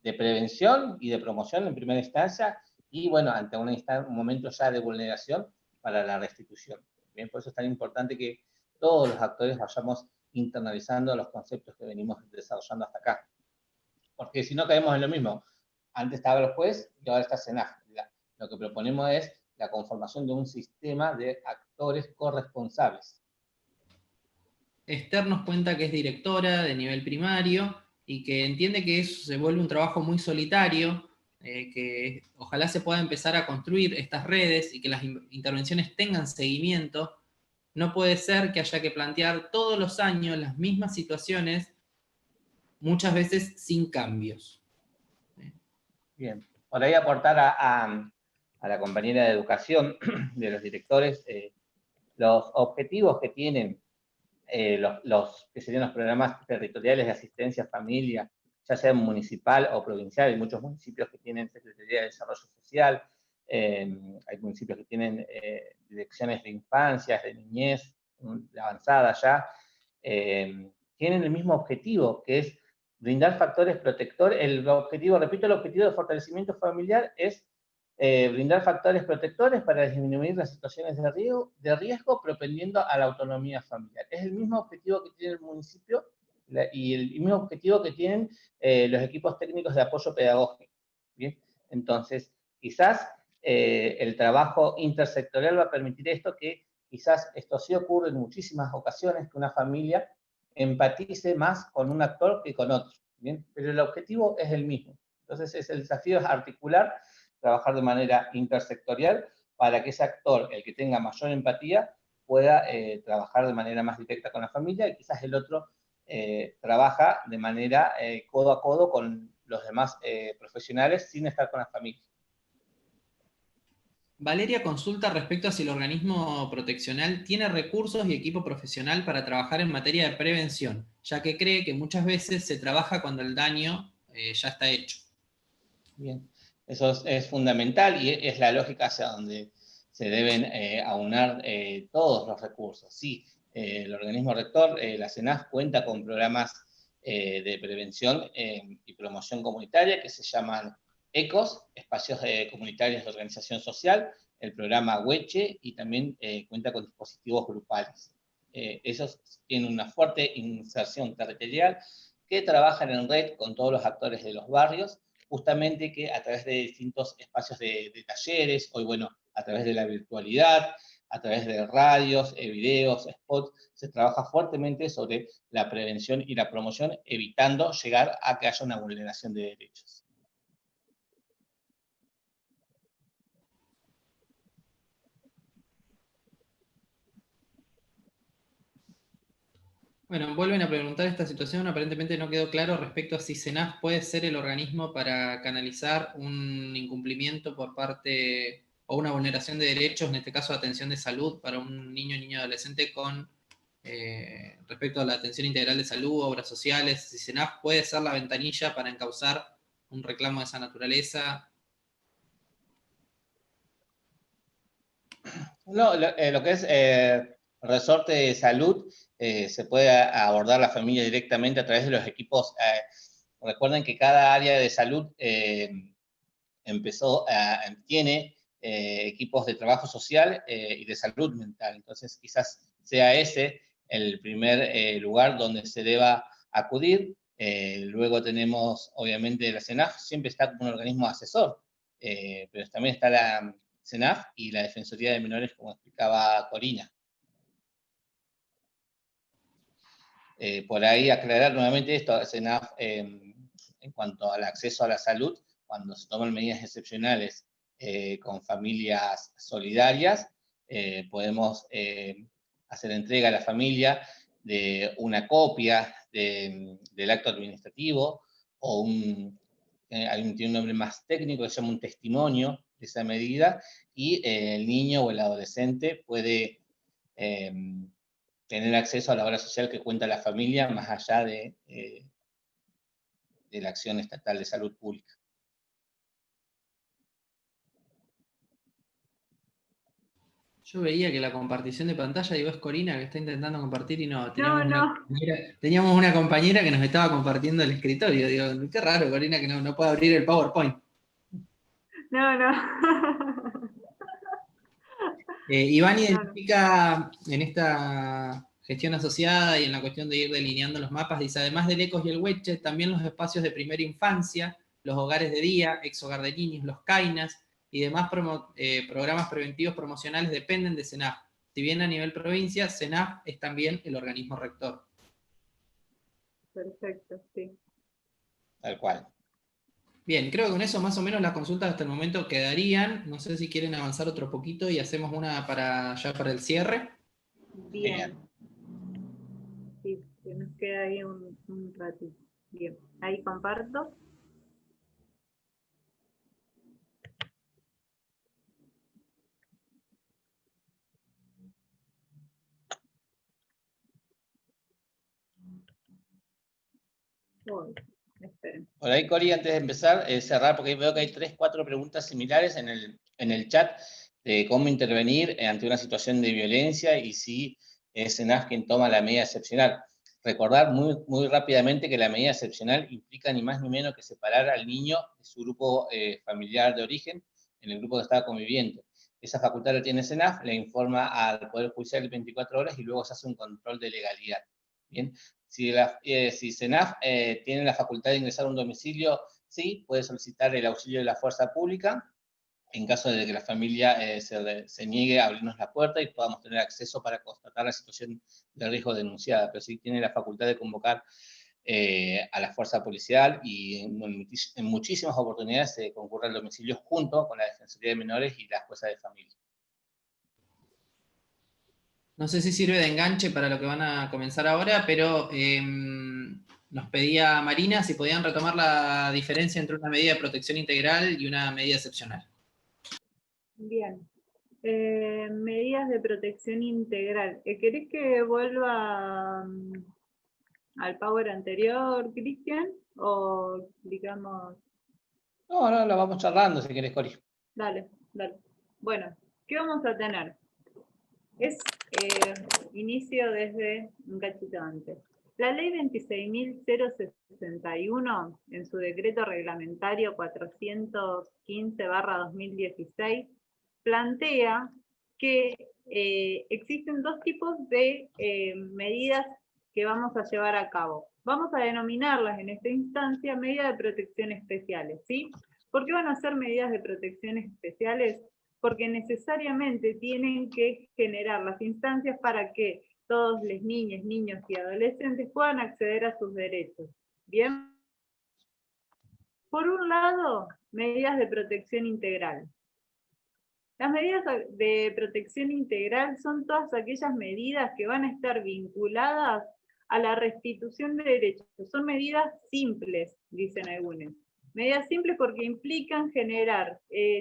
de prevención y de promoción en primera instancia, y bueno, ante un momento ya de vulneración para la restitución. Bien, por eso es tan importante que todos los actores vayamos internalizando los conceptos que venimos desarrollando hasta acá. Porque si no caemos en lo mismo. Antes estaba el juez y ahora está SENAF. Lo que proponemos es la conformación de un sistema de actores corresponsables. Esther nos cuenta que es directora de nivel primario y que entiende que eso se vuelve un trabajo muy solitario, que ojalá se pueda empezar a construir estas redes y que las intervenciones tengan seguimiento. No puede ser que haya que plantear todos los años las mismas situaciones, muchas veces sin cambios. Bien, por ahí aportar a la compañera de educación, de los directores, los objetivos que tienen los que serían los programas territoriales de asistencia a familia, ya sea municipal o provincial. Hay muchos municipios que tienen Secretaría de Desarrollo Social, hay municipios que tienen direcciones de infancias, de niñez, de avanzada ya, tienen el mismo objetivo, que es brindar factores protectores. El objetivo, repito, el objetivo de fortalecimiento familiar es brindar factores protectores para disminuir las situaciones de riesgo propendiendo a la autonomía familiar. Es el mismo objetivo que tiene el municipio y el mismo objetivo que tienen los equipos técnicos de apoyo pedagógico. ¿Bien? Entonces, quizás el trabajo intersectorial va a permitir esto, que quizás esto sí ocurre en muchísimas ocasiones, que una familia empatice más con un actor que con otro. ¿Bien? Pero el objetivo es el mismo. Entonces, el desafío es articular, trabajar de manera intersectorial para que ese actor, el que tenga mayor empatía, pueda trabajar de manera más directa con la familia, y quizás el otro trabaja de manera codo a codo con los demás profesionales sin estar con la familia. Valeria consulta respecto a si el organismo proteccional tiene recursos y equipo profesional para trabajar en materia de prevención, ya que cree que muchas veces se trabaja cuando el daño ya está hecho. Bien, eso es fundamental y es la lógica hacia donde se deben aunar todos los recursos. Sí, el organismo rector, la SENAF, cuenta con programas de prevención y promoción comunitaria que se llaman ECOS, Espacios Comunitarios de Organización Social, el programa WECHE, y también cuenta con dispositivos grupales. Esos tienen una fuerte inserción territorial, que trabajan en red con todos los actores de los barrios, justamente que a través de distintos espacios de talleres, hoy bueno, a través de la virtualidad, a través de radios, videos, spots, se trabaja fuertemente sobre la prevención y la promoción, evitando llegar a que haya una vulneración de derechos. Bueno, vuelven a preguntar esta situación, aparentemente no quedó claro respecto a si SENAF puede ser el organismo para canalizar un incumplimiento por parte o una vulneración de derechos, en este caso atención de salud para un niño o niña adolescente con respecto a la atención integral de salud, obras sociales, si SENAF puede ser la ventanilla para encauzar un reclamo de esa naturaleza. No, lo que es resorte de salud, se puede abordar la familia directamente a través de los equipos. Recuerden que cada área de salud tiene equipos de trabajo social y de salud mental. Entonces, quizás sea ese el primer lugar donde se deba acudir. Luego tenemos, obviamente, la SENAF, siempre está como un organismo asesor, pero también está la SENAF y la Defensoría de Menores, como explicaba Corina. Por ahí aclarar nuevamente esto, SENAF, en cuanto al acceso a la salud, cuando se toman medidas excepcionales con familias solidarias, podemos hacer entrega a la familia de una copia del acto administrativo, o tiene un nombre más técnico que se llama un testimonio de esa medida, y el niño o el adolescente puede tener acceso a la obra social que cuenta la familia, más allá de la acción estatal de salud pública. Yo veía que la compartición de pantalla, digo, es Corina que está intentando compartir y no, teníamos, No. teníamos una compañera que nos estaba compartiendo el escritorio. Digo, qué raro, Corina, que no puede abrir el PowerPoint. No. Iván identifica en esta gestión asociada y en la cuestión de ir delineando los mapas, dice, además del ECOS y el WECHE, también los espacios de primera infancia, los hogares de día, ex hogar de niños, los CAINAS y demás programas preventivos promocionales dependen de CENAF. Si bien a nivel provincia, CENAF es también el organismo rector. Perfecto, sí. Tal cual. Bien, creo que con eso más o menos las consultas hasta el momento quedarían. No sé si quieren avanzar otro poquito y hacemos una ya para el cierre. Bien. Sí, que nos queda ahí un ratito. Bien, ahí comparto. Esperen. Por ahí, Cori, antes de empezar, cerrar, porque veo que hay 3, 4 preguntas similares en el chat de cómo intervenir ante una situación de violencia y si es CENAF quien toma la medida excepcional. Recordar muy rápidamente que la medida excepcional implica ni más ni menos que separar al niño de su grupo familiar de origen en el grupo que estaba conviviendo. Esa facultad la tiene CENAF, le informa al Poder Judicial en 24 horas y luego se hace un control de legalidad. Bien. Si CENAF tiene la facultad de ingresar a un domicilio, sí, puede solicitar el auxilio de la fuerza pública en caso de que la familia se niegue a abrirnos la puerta y podamos tener acceso para constatar la situación de riesgo denunciada, pero sí tiene la facultad de convocar a la fuerza policial y en muchísimas oportunidades se concurre al domicilio junto con la Defensoría de Menores y la jueza de familia. No sé si sirve de enganche para lo que van a comenzar ahora, pero nos pedía Marina si podían retomar la diferencia entre una medida de protección integral y una medida excepcional. Bien. Medidas de protección integral. ¿Querés que vuelva al power anterior, Cristian? O digamos... No, lo vamos charlando si querés, Cori. Dale. Bueno, ¿qué vamos a tener? Es inicio desde un cachito antes. La ley 26.061, en su decreto reglamentario 415/2016, plantea que existen dos tipos de medidas que vamos a llevar a cabo. Vamos a denominarlas en esta instancia medidas de protección especiales, ¿sí? ¿Por qué van a ser medidas de protección especiales? Porque necesariamente tienen que generar las instancias para que todos los niños y adolescentes puedan acceder a sus derechos. ¿Bien? Por un lado, medidas de protección integral. Las medidas de protección integral son todas aquellas medidas que van a estar vinculadas a la restitución de derechos. Son medidas simples, dicen algunos. Medidas simples porque implican generar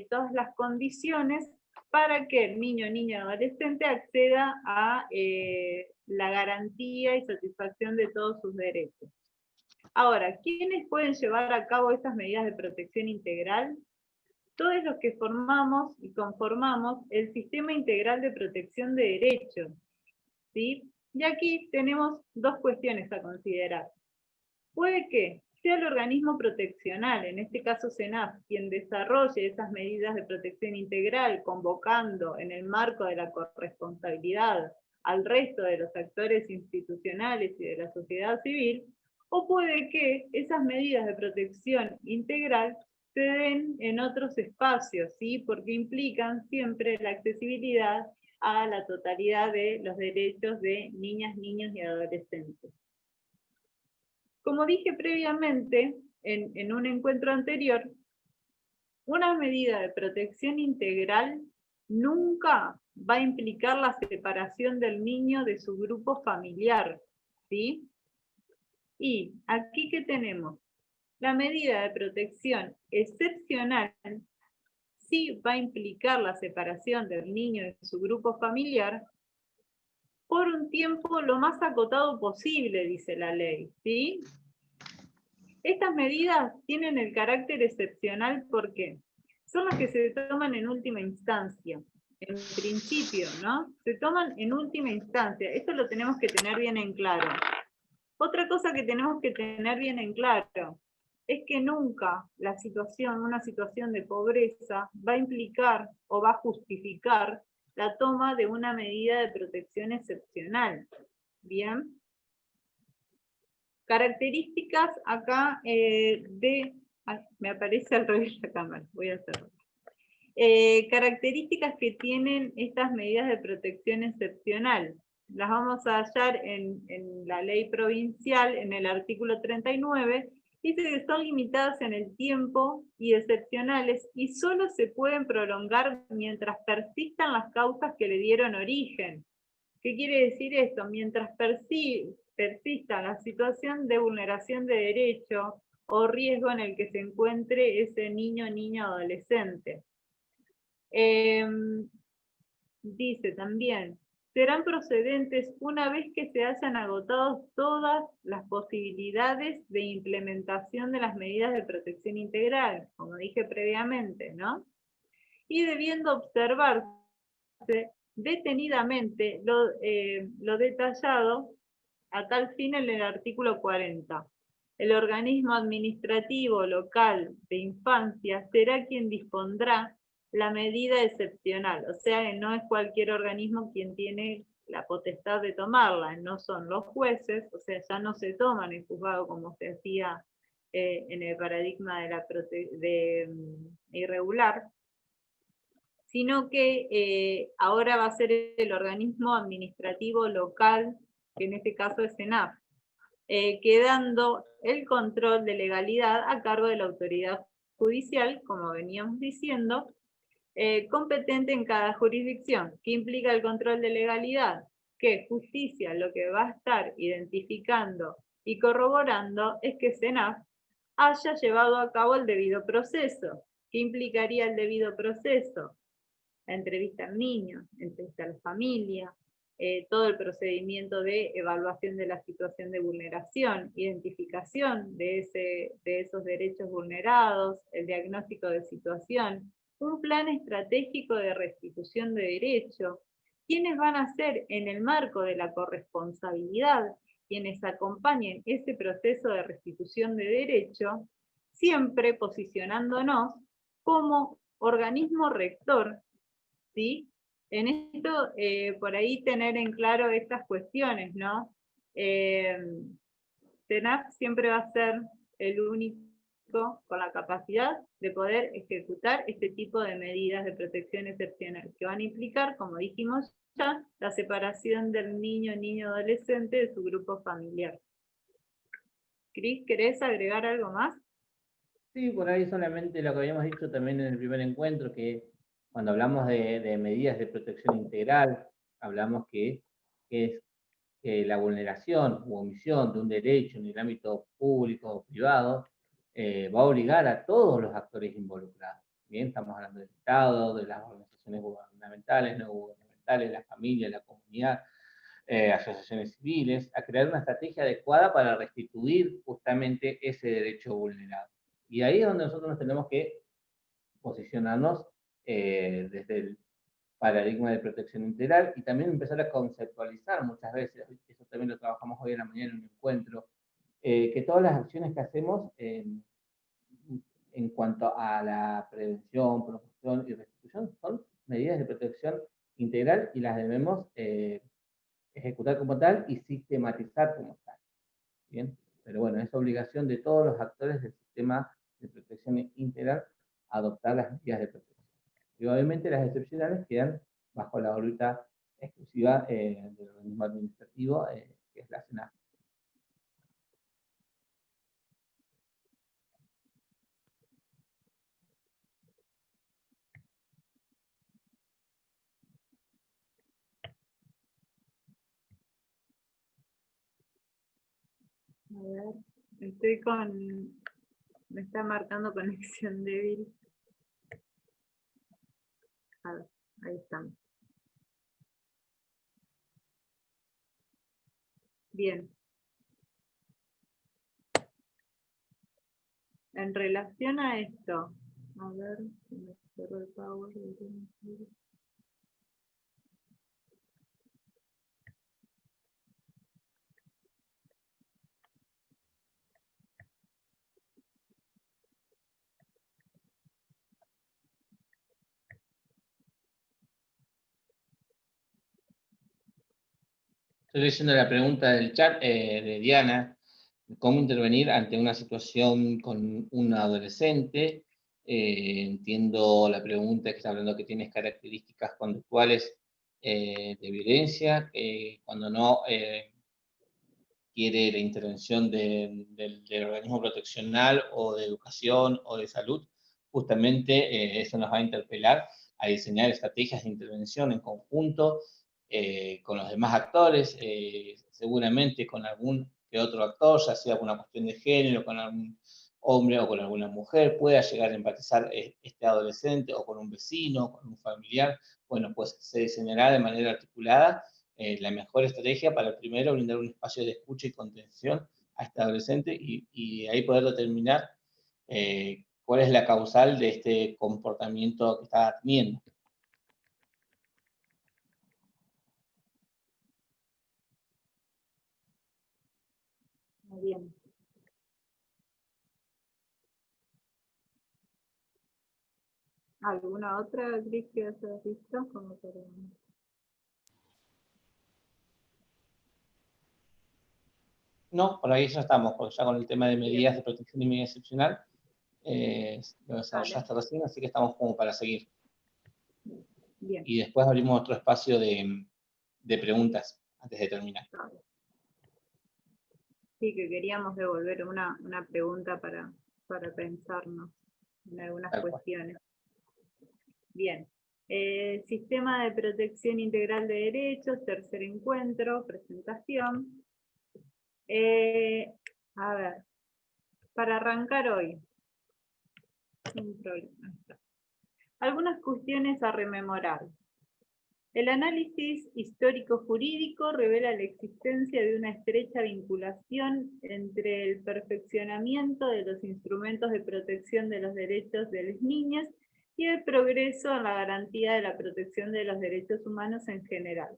todas las condiciones para que el niño o adolescente acceda a la garantía y satisfacción de todos sus derechos. Ahora, ¿quiénes pueden llevar a cabo estas medidas de protección integral? Todos los que formamos y conformamos el Sistema Integral de Protección de Derechos, ¿sí? Y aquí tenemos dos cuestiones a considerar. Puede que sea el organismo proteccional, en este caso CENAF, quien desarrolle esas medidas de protección integral, convocando en el marco de la corresponsabilidad al resto de los actores institucionales y de la sociedad civil, o puede que esas medidas de protección integral se den en otros espacios, ¿sí? Porque implican siempre la accesibilidad a la totalidad de los derechos de niñas, niños y adolescentes. Como dije previamente, en un encuentro anterior, una medida de protección integral nunca va a implicar la separación del niño de su grupo familiar, ¿sí? Y aquí, ¿qué tenemos? La medida de protección excepcional sí va a implicar la separación del niño de su grupo familiar por un tiempo lo más acotado posible, dice la ley, ¿sí? Estas medidas tienen el carácter excepcional porque son las que se toman en última instancia. en principio, ¿no? Se toman en última instancia. Esto lo tenemos que tener bien en claro. Otra cosa que tenemos que tener bien en claro es que nunca una situación de pobreza va a implicar o va a justificar la toma de una medida de protección excepcional. ¿Bien? Características acá me aparece al revés la cámara, voy a hacerlo. Características que tienen estas medidas de protección excepcional. Las vamos a hallar en la ley provincial, en el artículo 39, dice que son limitadas en el tiempo y excepcionales y solo se pueden prolongar mientras persistan las causas que le dieron origen. ¿Qué quiere decir esto? Mientras persista la situación de vulneración de derecho o riesgo en el que se encuentre ese niño, niña, adolescente. Dice también, serán procedentes una vez que se hayan agotado todas las posibilidades de implementación de las medidas de protección integral, como dije previamente, ¿no? Y debiendo observarse detenidamente lo detallado a tal fin en el artículo 40. El organismo administrativo local de infancia será quien dispondrá la medida excepcional, o sea que no es cualquier organismo quien tiene la potestad de tomarla, no son los jueces, o sea, ya no se toma en el juzgado como se hacía en el paradigma de irregular, sino que ahora va a ser el organismo administrativo local, que en este caso es ENAP, quedando el control de legalidad a cargo de la autoridad judicial, como veníamos diciendo, competente en cada jurisdicción. ¿Qué implica el control de legalidad? Que justicia lo que va a estar identificando y corroborando es que SENAF haya llevado a cabo el debido proceso. ¿Qué implicaría el debido proceso? La entrevista al niño, entrevista a la familia, todo el procedimiento de evaluación de la situación de vulneración, identificación de esos derechos vulnerados, el diagnóstico de situación, un plan estratégico de restitución de derecho, quienes van a ser en el marco de la corresponsabilidad, quienes acompañen ese proceso de restitución de derecho, siempre posicionándonos como organismo rector, ¿sí? En esto, por ahí tener en claro estas cuestiones, ¿no? TENAF siempre va a ser el único con la capacidad de poder ejecutar este tipo de medidas de protección excepcional, que van a implicar, como dijimos ya, la separación del niño, adolescente de su grupo familiar. Cris, ¿querés agregar algo más? Sí, por ahí solamente lo que habíamos dicho también en el primer encuentro, que cuando hablamos de medidas de protección integral, hablamos que es que la vulneración u omisión de un derecho en el ámbito público o privado va a obligar a todos los actores involucrados. Bien, estamos hablando del Estado, de las organizaciones gubernamentales, no gubernamentales, la familia, la comunidad, asociaciones civiles, a crear una estrategia adecuada para restituir justamente ese derecho vulnerado. Y ahí es donde nosotros nos tenemos que posicionarnos desde el paradigma de protección integral y también empezar a conceptualizar muchas veces, eso también lo trabajamos hoy en la mañana en un encuentro, que todas las acciones que hacemos en cuanto a la prevención, promoción y restitución son medidas de protección integral y las debemos ejecutar como tal y sistematizar como tal. ¿Bien? Pero bueno, es obligación de todos los actores del sistema de protección integral adoptar las medidas de protección. Y obviamente las excepcionales quedan bajo la órbita exclusiva del organismo administrativo, que es la SENAF. A ver, me está marcando conexión débil. A ver, ahí estamos. Bien. En relación a esto, a ver si me cerró el power. Estoy leyendo la pregunta del chat de Diana, cómo intervenir ante una situación con un adolescente. Entiendo la pregunta que está hablando que tienes características conductuales de violencia, cuando no quiere la intervención del organismo proteccional o de educación o de salud, justamente eso nos va a interpelar a diseñar estrategias de intervención en conjunto con los demás actores, seguramente con algún que otro actor, ya sea por una cuestión de género, con algún hombre o con alguna mujer, pueda llegar a empatizar este adolescente o con un vecino, con un familiar. Bueno, pues se diseñará de manera articulada la mejor estrategia para primero brindar un espacio de escucha y contención a este adolescente y ahí poder determinar cuál es la causal de este comportamiento que está teniendo. Muy bien. ¿Alguna otra, Cris, que hayas visto? Como para... No, por ahí ya estamos, porque ya con el tema de medidas de protección y medida excepcional lo desarrollaste recién, así que estamos como para seguir. Bien. Y después abrimos otro espacio de preguntas antes de terminar. Sí, que queríamos devolver una pregunta para pensarnos en algunas cuestiones. Bien. Sistema de protección integral de derechos, tercer encuentro, presentación. A ver, para arrancar hoy, sin problema. Algunas cuestiones a rememorar. El análisis histórico-jurídico revela la existencia de una estrecha vinculación entre el perfeccionamiento de los instrumentos de protección de los derechos de las niñas y el progreso en la garantía de la protección de los derechos humanos en general.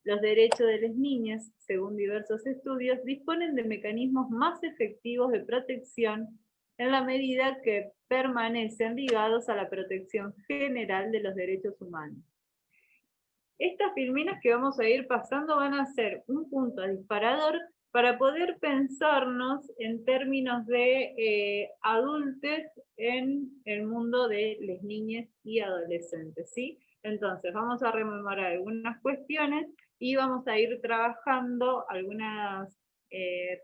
Los derechos de las niñas, según diversos estudios, disponen de mecanismos más efectivos de protección en la medida que permanecen ligados a la protección general de los derechos humanos. Estas filminas que vamos a ir pasando van a ser un punto disparador para poder pensarnos en términos de adultos en el mundo de las niñas y adolescentes, ¿sí? Entonces vamos a rememorar algunas cuestiones y vamos a ir trabajando algunas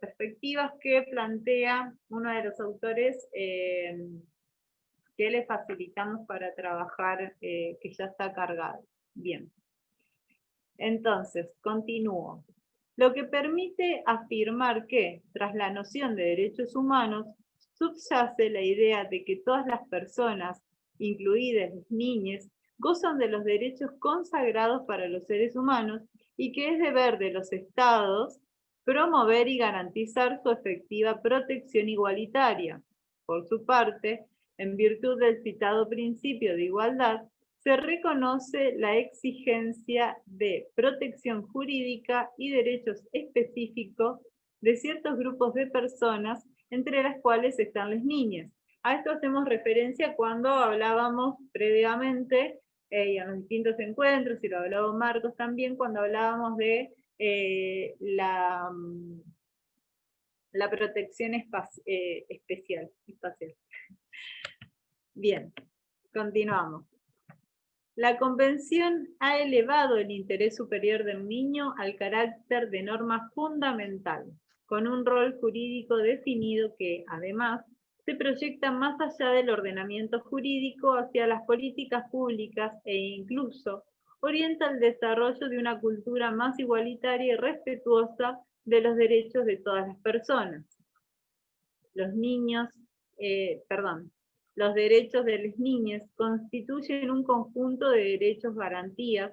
perspectivas que plantea uno de los autores que le facilitamos para trabajar, que ya está cargado. Bien. Entonces, continúo. Lo que permite afirmar que, tras la noción de derechos humanos, subyace la idea de que todas las personas, incluidas las niñas, gozan de los derechos consagrados para los seres humanos y que es deber de los estados promover y garantizar su efectiva protección igualitaria. Por su parte, en virtud del citado principio de igualdad, se reconoce la exigencia de protección jurídica y derechos específicos de ciertos grupos de personas, entre las cuales están las niñas. A esto hacemos referencia cuando hablábamos previamente, y en los distintos encuentros, y lo hablaba Marcos también, cuando hablábamos de la protección espacial. Bien, continuamos. La Convención ha elevado el interés superior del niño al carácter de norma fundamental, con un rol jurídico definido que, además, se proyecta más allá del ordenamiento jurídico hacia las políticas públicas e incluso orienta el desarrollo de una cultura más igualitaria y respetuosa de los derechos de todas las personas. Los derechos de las niñas constituyen un conjunto de derechos garantías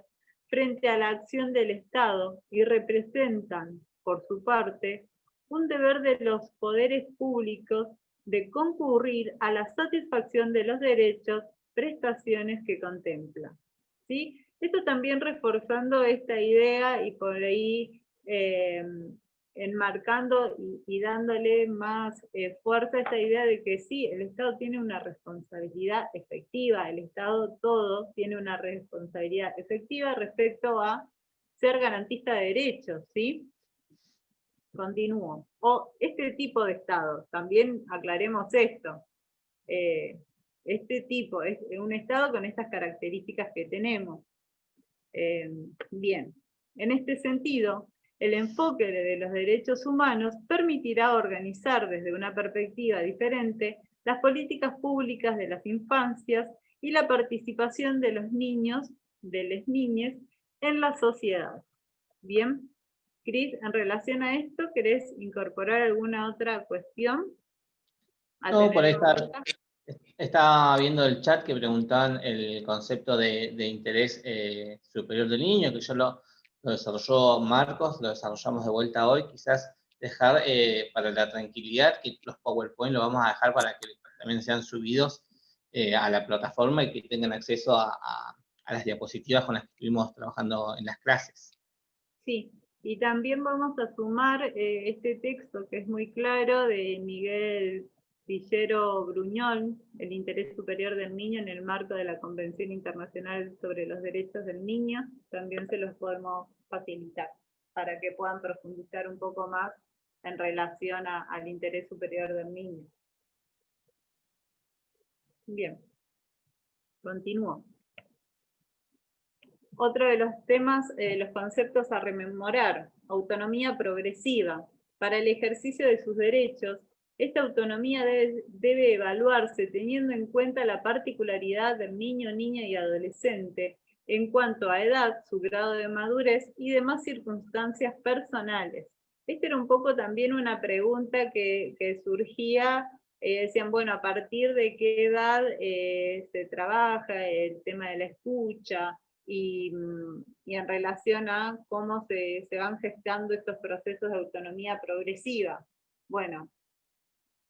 frente a la acción del Estado y representan, por su parte, un deber de los poderes públicos de concurrir a la satisfacción de los derechos, prestaciones que contempla. ¿Sí? Esto también reforzando esta idea y por ahí enmarcando y dándole más fuerza a esta idea de que sí, el Estado tiene una responsabilidad efectiva, el Estado todo tiene una responsabilidad efectiva respecto a ser garantista de derechos, ¿sí? Continúo. O este tipo de Estado, también aclaremos esto. Este tipo, es un Estado con estas características que tenemos. Bien, en este sentido, el enfoque de los derechos humanos permitirá organizar desde una perspectiva diferente las políticas públicas de las infancias y la participación de los niños, de las niñas, en la sociedad. Bien, Cris, en relación a esto, ¿querés incorporar alguna otra cuestión? No, por ahí estaba viendo el chat que preguntaban el concepto de interés superior del niño, que yo lo desarrolló Marcos, lo desarrollamos de vuelta hoy, quizás dejar para la tranquilidad que los PowerPoint lo vamos a dejar para que también sean subidos a la plataforma y que tengan acceso a las diapositivas con las que estuvimos trabajando en las clases. Sí, y también vamos a sumar este texto que es muy claro de Miguel Villero Bruñol, El interés superior del niño en el marco de la Convención Internacional sobre los Derechos del Niño. También se los podemos facilitar para que puedan profundizar un poco más en relación al interés superior del niño. Bien, continúo. Otro de los temas, los conceptos a rememorar: autonomía progresiva. Para el ejercicio de sus derechos, esta autonomía debe evaluarse teniendo en cuenta la particularidad del niño, niña y adolescente en cuanto a edad, su grado de madurez y demás circunstancias personales. Esta era un poco también una pregunta que surgía. Decían, bueno, ¿a partir de qué edad se trabaja el tema de la escucha? Y en relación a cómo se van gestando estos procesos de autonomía progresiva. Bueno,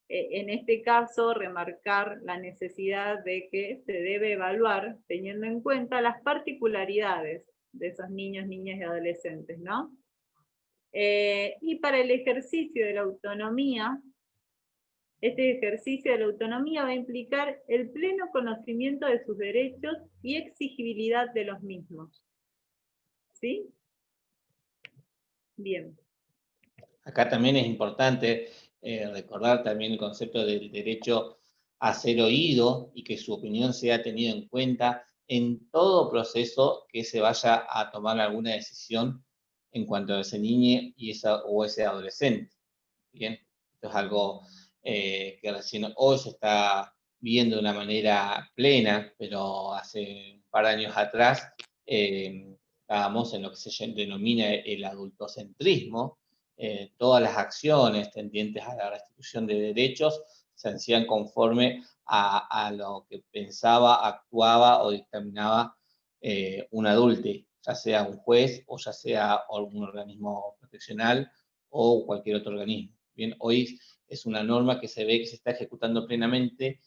en este caso, remarcar la necesidad de que se debe evaluar teniendo en cuenta las particularidades de esos niños, niñas y adolescentes, ¿no? Y para el ejercicio de la autonomía, este ejercicio de la autonomía va a implicar el pleno conocimiento de sus derechos y exigibilidad de los mismos. ¿Sí? Bien. Acá también es importante recordar también el concepto del derecho a ser oído y que su opinión sea tenida en cuenta en todo proceso que se vaya a tomar alguna decisión en cuanto a ese niño o ese adolescente. Bien, esto es algo que recién hoy se está viendo de una manera plena, pero hace un par de años atrás estábamos en lo que se denomina el adultocentrismo. Todas las acciones tendientes a la restitución de derechos se hacían conforme a lo que pensaba, actuaba o dictaminaba un adulto, ya sea un juez o ya sea algún organismo proteccional o cualquier otro organismo. Bien, hoy es una norma que se ve que se está ejecutando plenamente,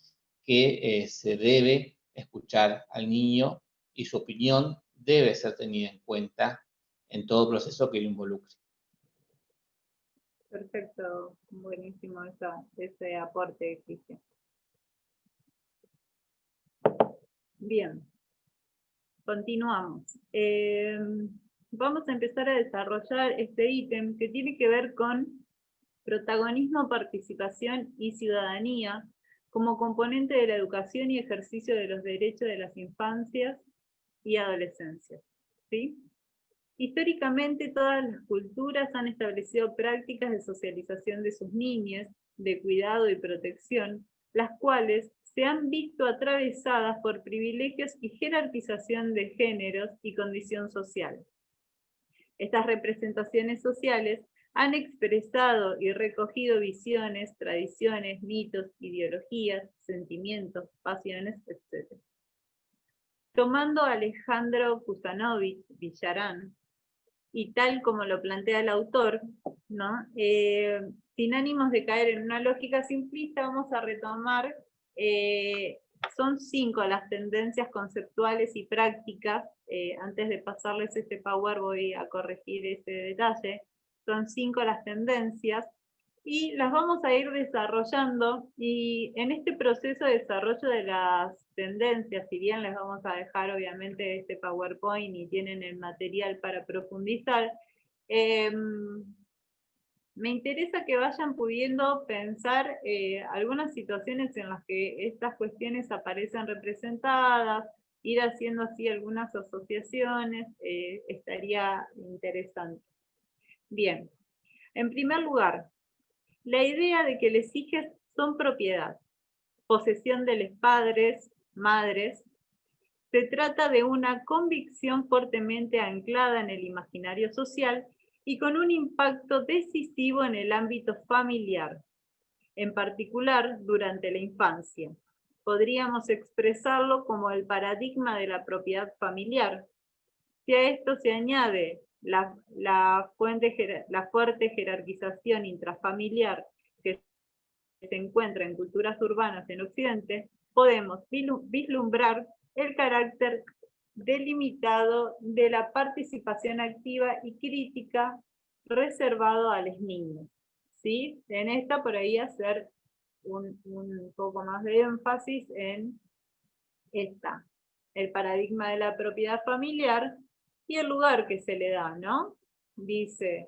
que se debe escuchar al niño y su opinión debe ser tenida en cuenta en todo proceso que lo involucre. Perfecto, buenísimo ese aporte, Cristian. Bien, continuamos. Vamos a empezar a desarrollar este ítem que tiene que ver con protagonismo, participación y ciudadanía como componente de la educación y ejercicio de los derechos de las infancias y adolescencias. ¿Sí? Históricamente, todas las culturas han establecido prácticas de socialización de sus niñas, de cuidado y protección, las cuales se han visto atravesadas por privilegios y jerarquización de géneros y condición social. Estas representaciones sociales han expresado y recogido visiones, tradiciones, mitos, ideologías, sentimientos, pasiones, etc. Tomando a Alejandro Kusanovich Villarán, y tal como lo plantea el autor, ¿no? Sin ánimos de caer en una lógica simplista, vamos a retomar, son 5 las tendencias conceptuales y prácticas. Antes de pasarles este power voy a corregir ese detalle. Son 5 las tendencias y las vamos a ir desarrollando, y en este proceso de desarrollo de las tendencias, si bien les vamos a dejar obviamente este PowerPoint y tienen el material para profundizar, me interesa que vayan pudiendo pensar algunas situaciones en las que estas cuestiones aparecen representadas, ir haciendo así algunas asociaciones, estaría interesante. Bien, en primer lugar, la idea de que los hijos son propiedad, posesión de los padres, madres, se trata de una convicción fuertemente anclada en el imaginario social y con un impacto decisivo en el ámbito familiar, en particular durante la infancia. Podríamos expresarlo como el paradigma de la propiedad familiar. Si a esto se añade la fuerte jerarquización intrafamiliar que se encuentra en culturas urbanas en Occidente, podemos vislumbrar el carácter delimitado de la participación activa y crítica reservado a los niños. ¿Sí? En esta por ahí hacer un poco más de énfasis en el paradigma de la propiedad familiar y el lugar que se le da, ¿no? Dice,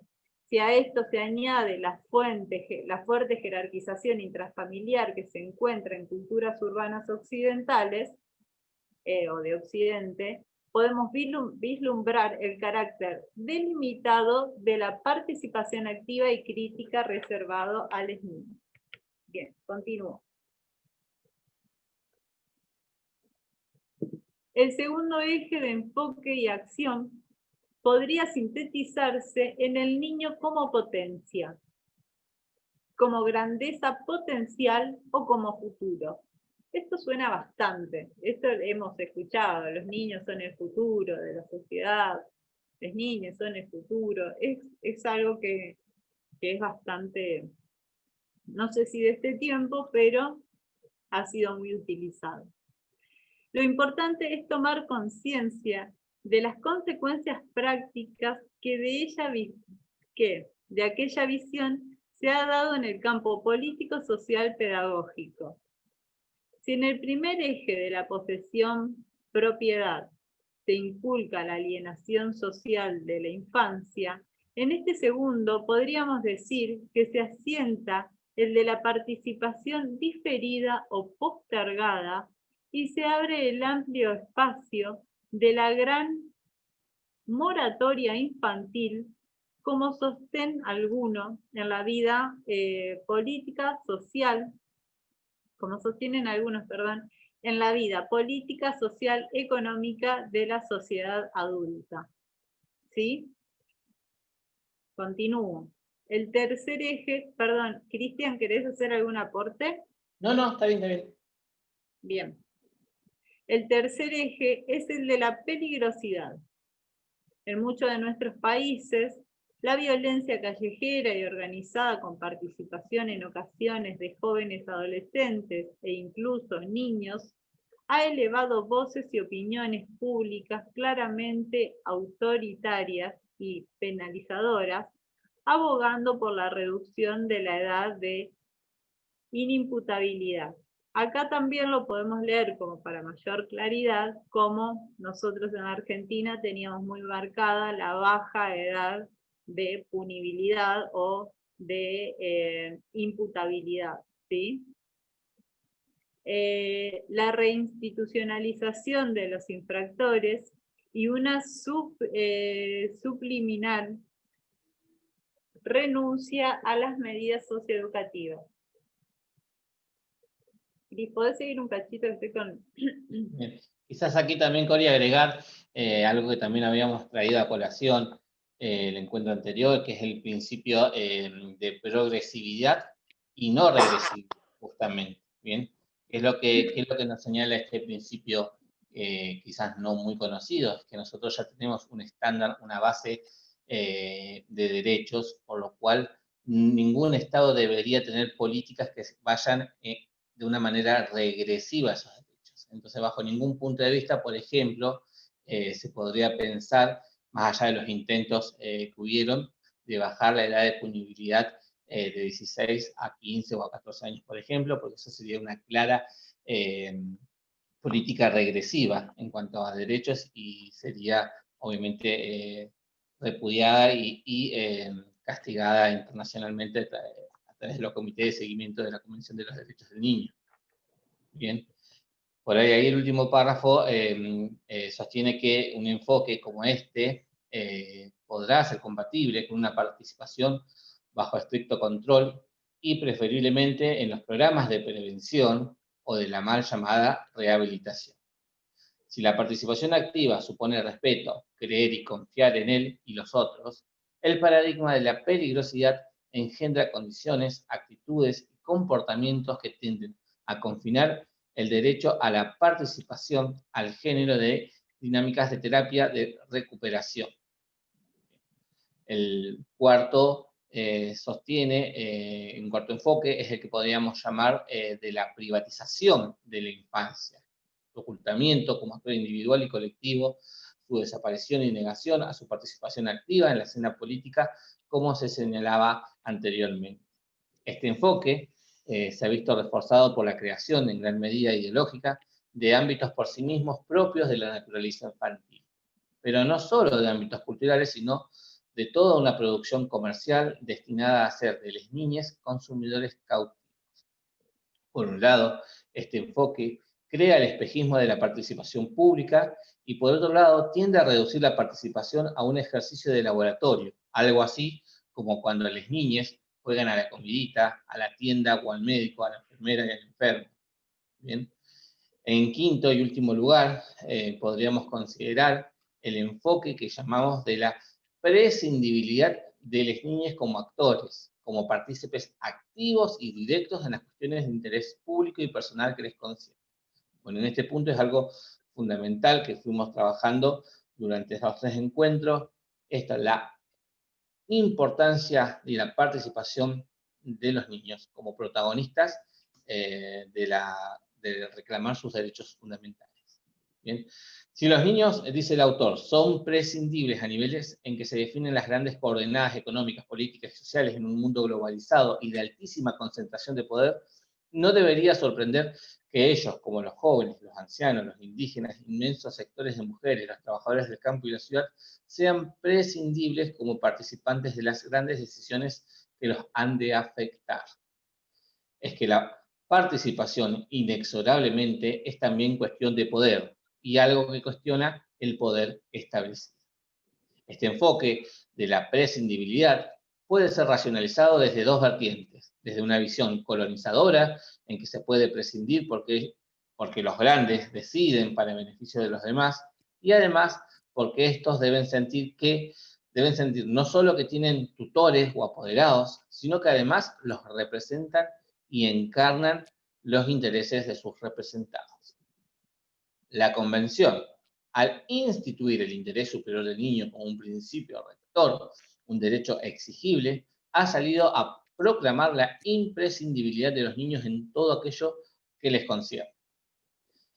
si a esto se añade la fuerte jerarquización intrafamiliar que se encuentra en culturas urbanas occidentales, o de Occidente, podemos vislumbrar el carácter delimitado de la participación activa y crítica reservado a los niños. Bien, continúo. El segundo eje de enfoque y acción podría sintetizarse en el niño como potencia, como grandeza potencial o como futuro. Esto suena bastante, esto hemos escuchado, los niños son el futuro de la sociedad, los niños son el futuro, es algo que es bastante, no sé si de este tiempo, pero ha sido muy utilizado. Lo importante es tomar conciencia de las consecuencias prácticas que de aquella visión se ha dado en el campo político, social, pedagógico. Si en el primer eje de la posesión, propiedad, se inculca la alienación social de la infancia, en este segundo podríamos decir que se asienta el de la participación diferida o postergada y se abre el amplio espacio de la gran moratoria infantil como sostén alguno en la vida política, social, como sostienen algunos, perdón, en la vida política, social, económica de la sociedad adulta. ¿Sí? Continúo. El tercer eje, perdón, Cristian, ¿querés hacer algún aporte? No, está bien, está bien. Bien. El tercer eje es el de la peligrosidad. En muchos de nuestros países, la violencia callejera y organizada con participación en ocasiones de jóvenes adolescentes e incluso niños ha elevado voces y opiniones públicas claramente autoritarias y penalizadoras, abogando por la reducción de la edad de inimputabilidad. Acá también lo podemos leer como para mayor claridad, como nosotros en Argentina teníamos muy marcada la baja edad de punibilidad o de imputabilidad, ¿sí? La reinstitucionalización de los infractores y una subliminal renuncia a las medidas socioeducativas. Y podés seguir un cachito que estoy con... Bien. Quizás aquí también, Cori, agregar algo que también habíamos traído a colación el encuentro anterior, que es el principio de progresividad y no regresividad, justamente. ¿Bien? ¿Qué es lo que nos señala este principio quizás no muy conocido? Es que nosotros ya tenemos un estándar, una base de derechos, por lo cual ningún Estado debería tener políticas que vayan de una manera regresiva a esos derechos. Entonces, bajo ningún punto de vista, por ejemplo, se podría pensar, más allá de los intentos que hubieron, de bajar la edad de punibilidad de 16 a 15 o a 14 años, por ejemplo, porque eso sería una clara política regresiva en cuanto a derechos y sería, obviamente, repudiada y castigada internacionalmente a través de los comités de seguimiento de la Convención de los Derechos del Niño. Bien. Por ahí el último párrafo sostiene que un enfoque como este podrá ser compatible con una participación bajo estricto control y preferiblemente en los programas de prevención o de la mal llamada rehabilitación. Si la participación activa supone respeto, creer y confiar en él y los otros, el paradigma de la peligrosidad engendra condiciones, actitudes y comportamientos que tienden a confinar el derecho a la participación al género de dinámicas de terapia de recuperación. El cuarto un cuarto enfoque es el que podríamos llamar de la privatización de la infancia, su ocultamiento como actor individual y colectivo, su desaparición y negación a su participación activa en la escena política, como se señalaba anteriormente. Este enfoque se ha visto reforzado por la creación, en gran medida ideológica, de ámbitos por sí mismos propios de la naturaleza infantil, pero no solo de ámbitos culturales, sino de toda una producción comercial destinada a hacer de las niñas consumidores cautivos. Por un lado, este enfoque crea el espejismo de la participación pública y por otro lado tiende a reducir la participación a un ejercicio de laboratorio, algo así como cuando las niñas juegan a la comidita, a la tienda o al médico, a la enfermera y al enfermo. Bien. En quinto y último lugar, podríamos considerar el enfoque que llamamos de la prescindibilidad de las niñas como actores, como partícipes activos y directos en las cuestiones de interés público y personal que les concierne. Bueno, en este punto es algo fundamental que fuimos trabajando durante estos 3 encuentros. Esta es la importancia y la participación de los niños como protagonistas de reclamar sus derechos fundamentales. Bien. Si los niños, dice el autor, son prescindibles a niveles en que se definen las grandes coordenadas económicas, políticas y sociales en un mundo globalizado y de altísima concentración de poder, no debería sorprender que ellos, como los jóvenes, los ancianos, los indígenas, inmensos sectores de mujeres, los trabajadores del campo y la ciudad, sean prescindibles como participantes de las grandes decisiones que los han de afectar. Es que la participación inexorablemente es también cuestión de poder y algo que cuestiona el poder establecido. Este enfoque de la prescindibilidad puede ser racionalizado desde 2 vertientes, desde una visión colonizadora, en que se puede prescindir porque los grandes deciden para el beneficio de los demás, y además porque estos deben sentir no solo que tienen tutores o apoderados, sino que además los representan y encarnan los intereses de sus representados. La Convención, al instituir el interés superior del niño como un principio rector, un derecho exigible, ha salido a proclamar la imprescindibilidad de los niños en todo aquello que les concierne.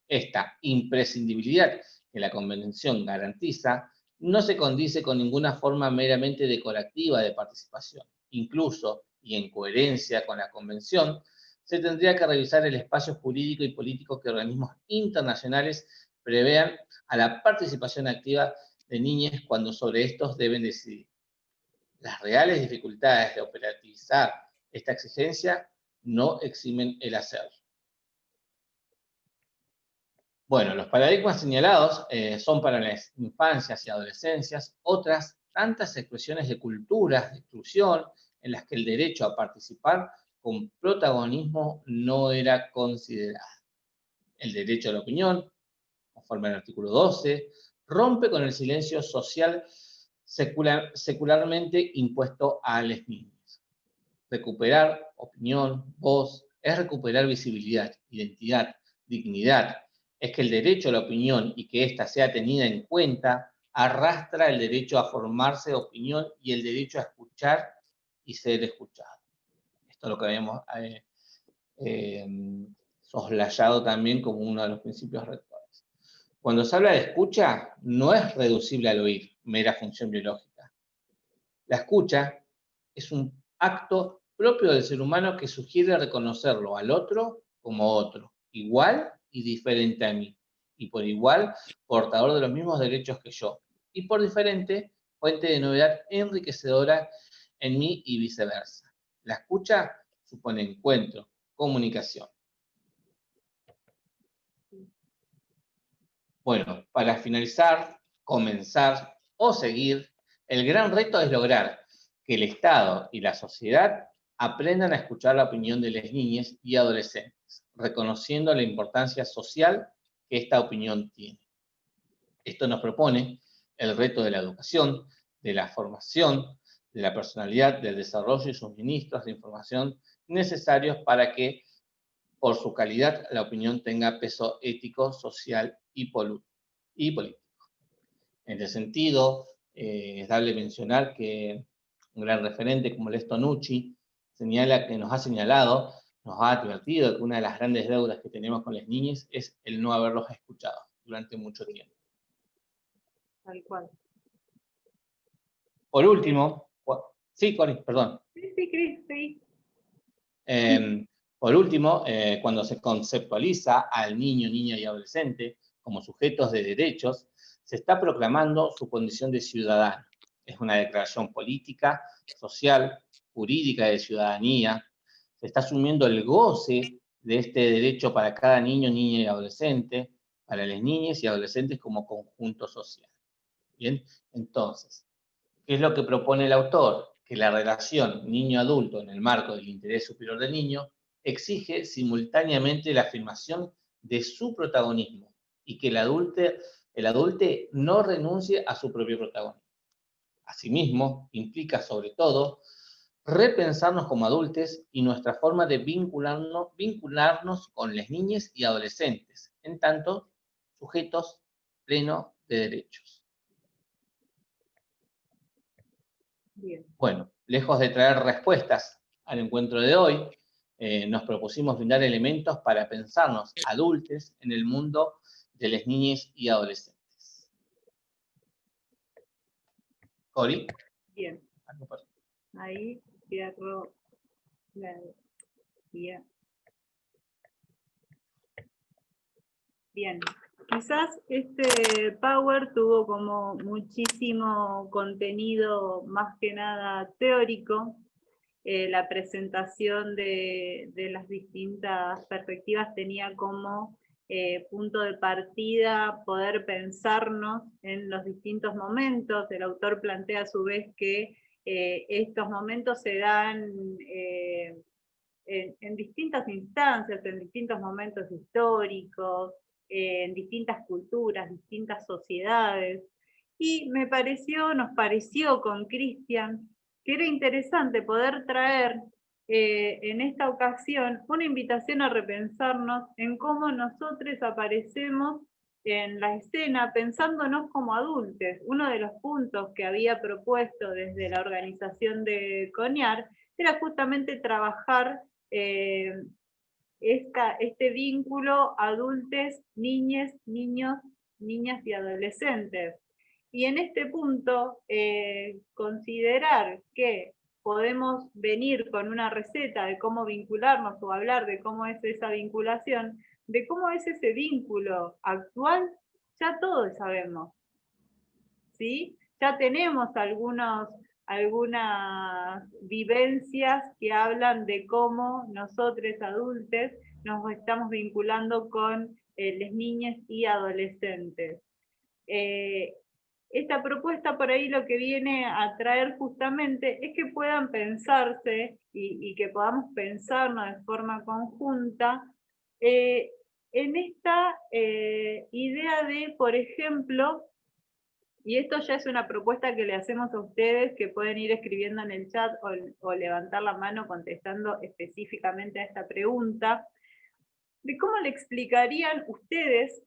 Esta imprescindibilidad que la Convención garantiza no se condice con ninguna forma meramente decorativa de participación. Incluso, y en coherencia con la Convención, se tendría que revisar el espacio jurídico y político que organismos internacionales prevean a la participación activa de niñas cuando sobre estos deben decidir. Las reales dificultades de operativizar esta exigencia no eximen el hacerlo. Bueno, los paradigmas señalados son para las infancias y adolescencias otras tantas expresiones de culturas de exclusión en las que el derecho a participar con protagonismo no era considerado. El derecho a la opinión, conforme al artículo 12, rompe con el silencio social secularmente impuesto a las niñas. Recuperar opinión, voz, es recuperar visibilidad, identidad, dignidad. Es que el derecho a la opinión y que ésta sea tenida en cuenta arrastra el derecho a formarse opinión y el derecho a escuchar y ser escuchado. Esto es lo que habíamos soslayado también como uno de los principios rectores. Cuando se habla de escucha, no es reducible al oír, mera función biológica. La escucha es un acto propio del ser humano que sugiere reconocerlo al otro como otro, igual y diferente a mí, y por igual portador de los mismos derechos que yo, y por diferente fuente de novedad enriquecedora en mí y viceversa. La escucha supone encuentro, comunicación. Bueno, para finalizar, comenzar o seguir, el gran reto es lograr que el Estado y la sociedad aprendan a escuchar la opinión de las niñas y adolescentes, reconociendo la importancia social que esta opinión tiene. Esto nos propone el reto de la educación, de la formación, de la personalidad, del desarrollo y suministros de información necesarios para que, por su calidad, la opinión tenga peso ético, social y político. En este sentido, es dable mencionar que un gran referente como Lesto Nucci nos ha señalado, nos ha advertido que una de las grandes deudas que tenemos con las niñas es el no haberlos escuchado durante mucho tiempo. Tal cual. Por último, sí, Cori, perdón. Sí, Cris, sí. Por último, cuando se conceptualiza al niño, niña y adolescente como sujetos de derechos, se está proclamando su condición de ciudadano. Es una declaración política, social, jurídica de ciudadanía. Se está asumiendo el goce de este derecho para cada niño, niña y adolescente, para las niñas y adolescentes como conjunto social. Bien, entonces, ¿qué es lo que propone el autor? Que la relación niño-adulto en el marco del interés superior del niño exige simultáneamente la afirmación de su protagonismo y que el adulte no renuncie a su propio protagonismo. Asimismo, implica sobre todo repensarnos como adultos y nuestra forma de vincularnos con las niñas y adolescentes, en tanto sujetos plenos de derechos. Bien. Bueno, lejos de traer respuestas al encuentro de hoy, nos propusimos brindar elementos para pensarnos adultos en el mundo de las niñas y adolescentes. Cori. Bien. Ahí cierro la guía. Bien. Quizás este Power tuvo como muchísimo contenido, más que nada teórico. La presentación de las distintas perspectivas tenía como punto de partida poder pensarnos en los distintos momentos. El autor plantea a su vez que estos momentos se dan en distintas instancias, en distintos momentos históricos, en distintas culturas, distintas sociedades. Y nos pareció con Cristian que era interesante poder traer en esta ocasión una invitación a repensarnos en cómo nosotros aparecemos en la escena pensándonos como adultos. Uno de los puntos que había propuesto desde la organización de CONIAR era justamente trabajar este vínculo adultos, niñes, niños, niñas y adolescentes. Y en este punto, considerar que podemos venir con una receta de cómo vincularnos o hablar de cómo es esa vinculación, de cómo es ese vínculo actual, ya todos sabemos. ¿Sí? Ya tenemos algunas vivencias que hablan de cómo nosotros adultos nos estamos vinculando con las niñas y adolescentes. Esta propuesta por ahí lo que viene a traer justamente es que puedan pensarse y que podamos pensarnos de forma conjunta en esta idea de, por ejemplo, y esto ya es una propuesta que le hacemos a ustedes, que pueden ir escribiendo en el chat o levantar la mano contestando específicamente a esta pregunta, de cómo le explicarían ustedes,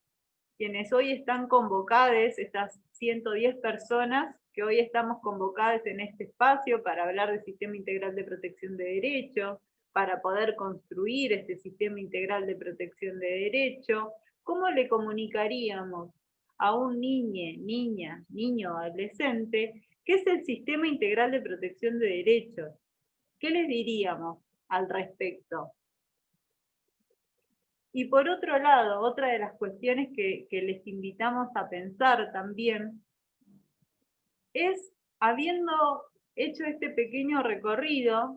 quienes hoy están convocadas, estas 110 personas que hoy estamos convocadas en este espacio para hablar del Sistema Integral de Protección de Derechos, para poder construir este Sistema Integral de Protección de Derechos, ¿cómo le comunicaríamos a un niño, adolescente, qué es el Sistema Integral de Protección de Derechos? ¿Qué les diríamos al respecto? Y por otro lado, otra de las cuestiones que les invitamos a pensar también es, habiendo hecho este pequeño recorrido,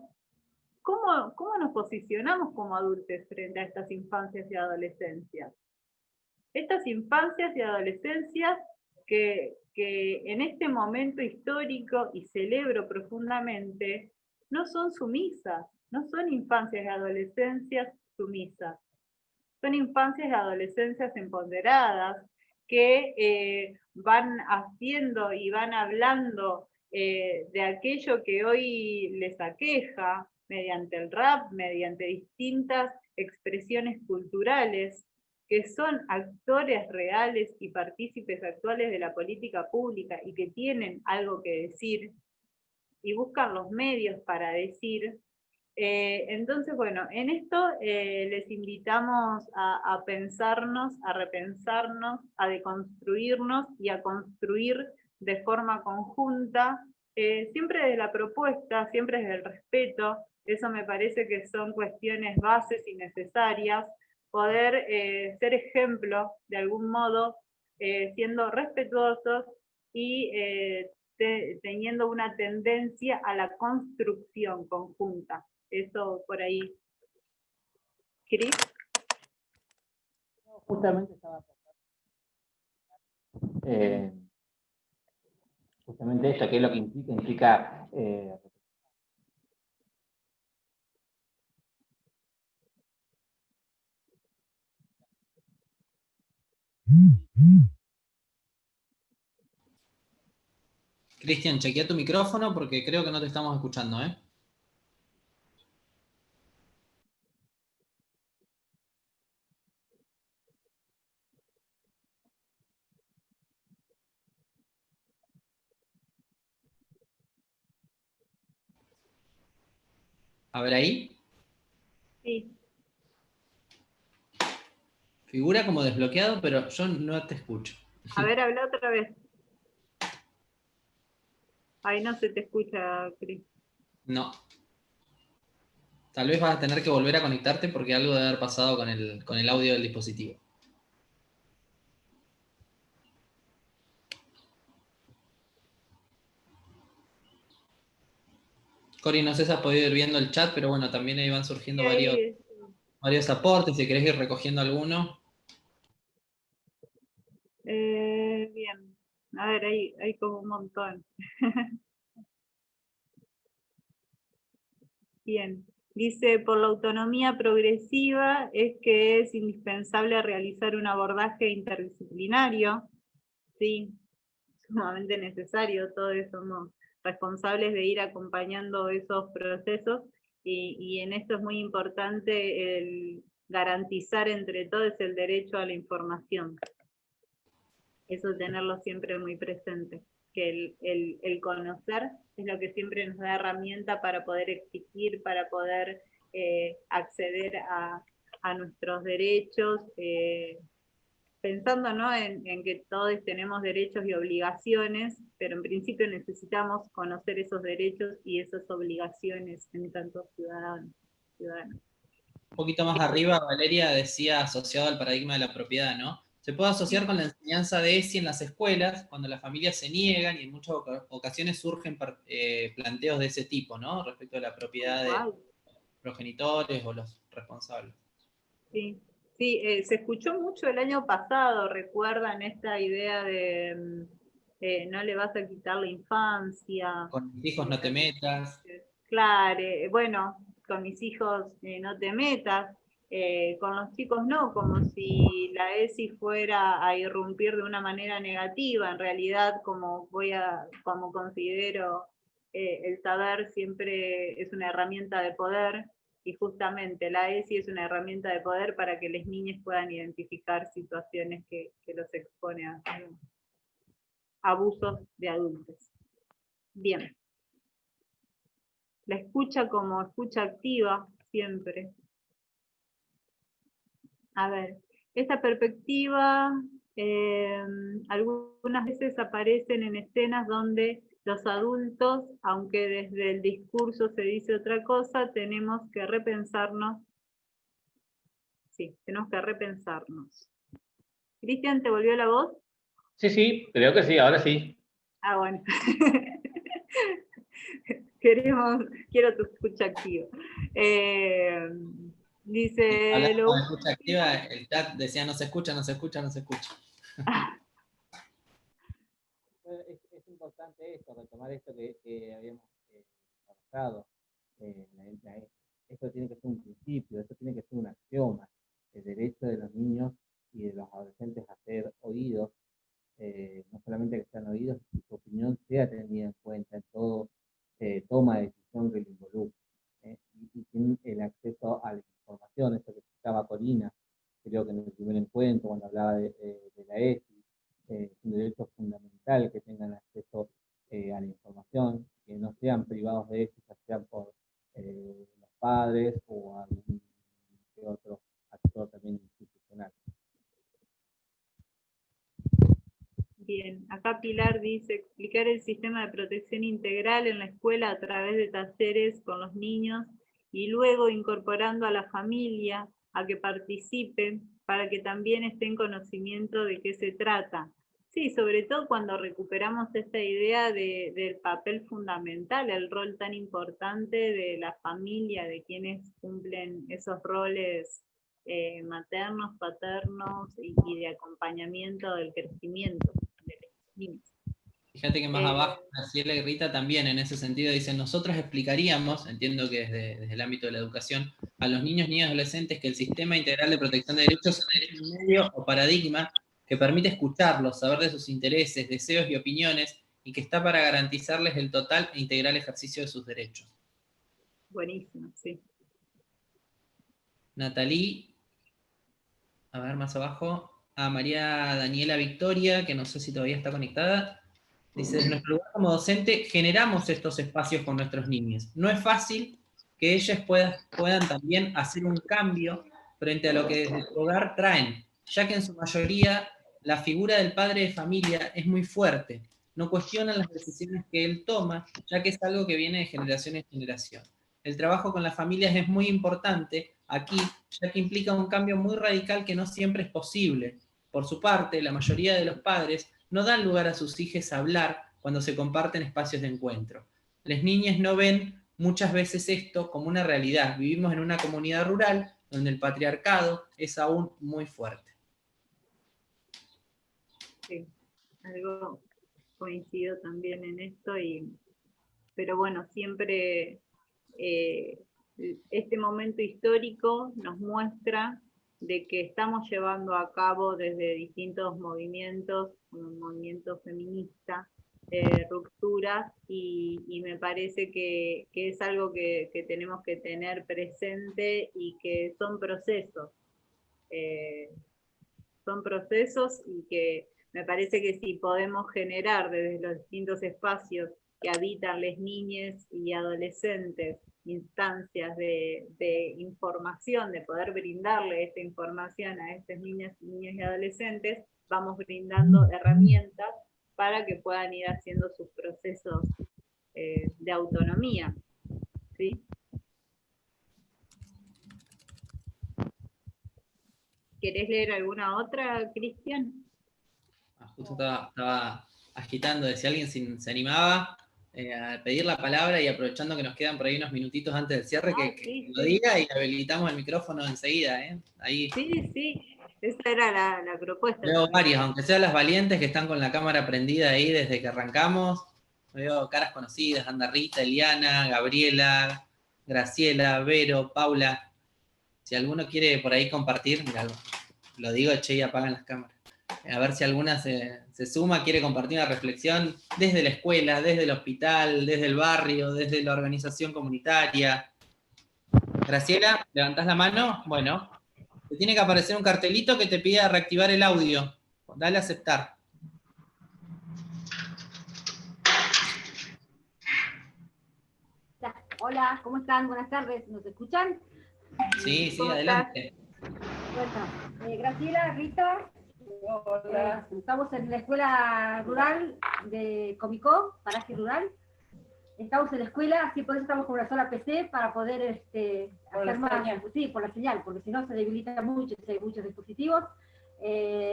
¿cómo nos posicionamos como adultos frente a estas infancias y adolescencias? Estas infancias y adolescencias que en este momento histórico, y celebro profundamente, no son sumisas, no son infancias y adolescencias sumisas. Son infancias y adolescencias empoderadas que van haciendo y van hablando de aquello que hoy les aqueja mediante el rap, mediante distintas expresiones culturales, que son actores reales y partícipes actuales de la política pública y que tienen algo que decir y buscan los medios para decir. Entonces, bueno, en esto les invitamos a pensarnos, a repensarnos, a deconstruirnos y a construir de forma conjunta, siempre desde la propuesta, siempre desde el respeto. Eso me parece que son cuestiones bases y necesarias, poder ser ejemplo de algún modo, siendo respetuosos y teniendo una tendencia a la construcción conjunta. Eso por ahí. ¿Cris? Justamente estaba justamente esto, que es lo que implica Cristian, chequea tu micrófono porque creo que no te estamos escuchando, ¿eh? A ver ahí. Sí. Figura como desbloqueado, pero yo no te escucho. A ver, habla otra vez. Ahí no se te escucha, Cris. No. Tal vez vas a tener que volver a conectarte porque algo debe haber pasado con el audio del dispositivo. Cori, no sé si has podido ir viendo el chat, pero bueno, también ahí van surgiendo varios aportes, si querés ir recogiendo alguno. Bien. A ver, hay como un montón. Bien. Dice, por la autonomía progresiva es que es indispensable realizar un abordaje interdisciplinario. Sí, sumamente necesario, todos somos responsables de ir acompañando esos procesos y en esto es muy importante el garantizar entre todos el derecho a la información. Eso tenerlo siempre muy presente, que el conocer es lo que siempre nos da herramienta para poder exigir, para poder acceder a nuestros derechos, pensando, ¿no?, en que todos tenemos derechos y obligaciones, pero en principio necesitamos conocer esos derechos y esas obligaciones en tanto ciudadanos. Un poquito más arriba, Valeria decía asociado al paradigma de la propiedad, ¿no? Se puede asociar con la enseñanza de ESI en las escuelas, cuando las familias se niegan y en muchas ocasiones surgen planteos de ese tipo, ¿no? Respecto a la propiedad de los progenitores o los responsables. Sí, sí, se escuchó mucho el año pasado, recuerdan esta idea de no le vas a quitar la infancia. Con mis hijos no te metas. Claro, bueno, con mis hijos no te metas, con los chicos no, como si la ESI fuera a irrumpir de una manera negativa. En realidad, como considero, el saber siempre es una herramienta de poder, y justamente la ESI es una herramienta de poder para que las niñas puedan identificar situaciones que los expone a abusos de adultos. Bien. La escucha como escucha activa, siempre. A ver, esta perspectiva algunas veces aparecen en escenas donde los adultos, aunque desde el discurso se dice otra cosa, tenemos que repensarnos. Sí, tenemos que repensarnos. Cristian, ¿te volvió la voz? Sí, creo que sí, ahora sí. Ah, bueno. Quiero tu escucha activa. Dice... Hablando de escucha activa, el chat decía no se escucha, no se escucha, no se escucha. Es importante esto, retomar esto que habíamos trabajado. Esto tiene que ser un principio, esto tiene que ser un axioma. El derecho de los niños y de los adolescentes a ser oídos, no solamente que sean oídos, que su opinión sea tenida en cuenta en todo toma de decisión que lo involucre. Y tienen el acceso a la información, esto que citaba Corina, creo que en el primer encuentro, cuando hablaba de la ESI, es un derecho fundamental que tengan acceso a la información, que no sean privados de eso, ya sean por los padres o algún otro actor también institucional. Bien, acá Pilar dice, explicar el sistema de protección integral en la escuela a través de talleres con los niños y luego incorporando a la familia a que participe para que también esté en conocimiento de qué se trata. Sí, sobre todo cuando recuperamos esta idea del papel fundamental, el rol tan importante de la familia, de quienes cumplen esos roles maternos, paternos y de acompañamiento del crecimiento de los niños. Fíjate que más abajo, Graciela y Rita también en ese sentido dicen, nosotros explicaríamos, entiendo que desde el ámbito de la educación, a los niños, niñas y adolescentes que el sistema integral de protección de derechos es un medio o paradigma que permite escucharlos, saber de sus intereses, deseos y opiniones, y que está para garantizarles el total e integral ejercicio de sus derechos. Buenísimo, sí. Natalie, a ver más abajo, a María Daniela Victoria, que no sé si todavía está conectada. Dice, desde nuestro lugar como docente generamos estos espacios con nuestros niños. No es fácil que ellas puedan también hacer un cambio frente a lo que desde su hogar traen, ya que en su mayoría la figura del padre de familia es muy fuerte. No cuestionan las decisiones que él toma, ya que es algo que viene de generación en generación. El trabajo con las familias es muy importante aquí, ya que implica un cambio muy radical que no siempre es posible. Por su parte, la mayoría de los padres no dan lugar a sus hijos a hablar cuando se comparten espacios de encuentro. Las niñas no ven muchas veces esto como una realidad. Vivimos en una comunidad rural donde el patriarcado es aún muy fuerte. Sí, algo coincido también en esto, pero bueno, siempre este momento histórico nos muestra de que estamos llevando a cabo desde distintos movimientos, como el movimiento feminista, rupturas, y me parece que es algo que tenemos que tener presente y que son procesos. Son procesos y que me parece que si podemos generar desde los distintos espacios que habitan las niñas y adolescentes instancias de información, de poder brindarle esta información a estas niñas y adolescentes, vamos brindando herramientas para que puedan ir haciendo sus procesos de autonomía, ¿sí? ¿Querés leer alguna otra, Cristian? Justo estaba agitando de si alguien se animaba a pedir la palabra, y aprovechando que nos quedan por ahí unos minutitos antes del cierre, que lo diga, y habilitamos el micrófono enseguida. Ahí. Sí, esa era la propuesta. Veo varios, aunque sean las valientes que están con la cámara prendida ahí desde que arrancamos. Veo caras conocidas, anda Rita, Eliana, Gabriela, Graciela, Vero, Paula. Si alguno quiere por ahí compartir, mira, lo digo, che, y apagan las cámaras. A ver si alguna se suma, quiere compartir una reflexión desde la escuela, desde el hospital, desde el barrio, desde la organización comunitaria. Graciela, ¿levantás la mano? Bueno, te tiene que aparecer un cartelito que te pida reactivar el audio. Dale a aceptar. Hola, ¿cómo están? Buenas tardes, ¿nos escuchan? Sí, adelante. Bueno, Graciela, Rita, Hola. Estamos en la escuela rural de Comicó, paraje rural. Estamos en la escuela, así por eso estamos con una sola PC para poder hacer más, sí, por la señal, porque si no se debilita mucho, hay muchos dispositivos.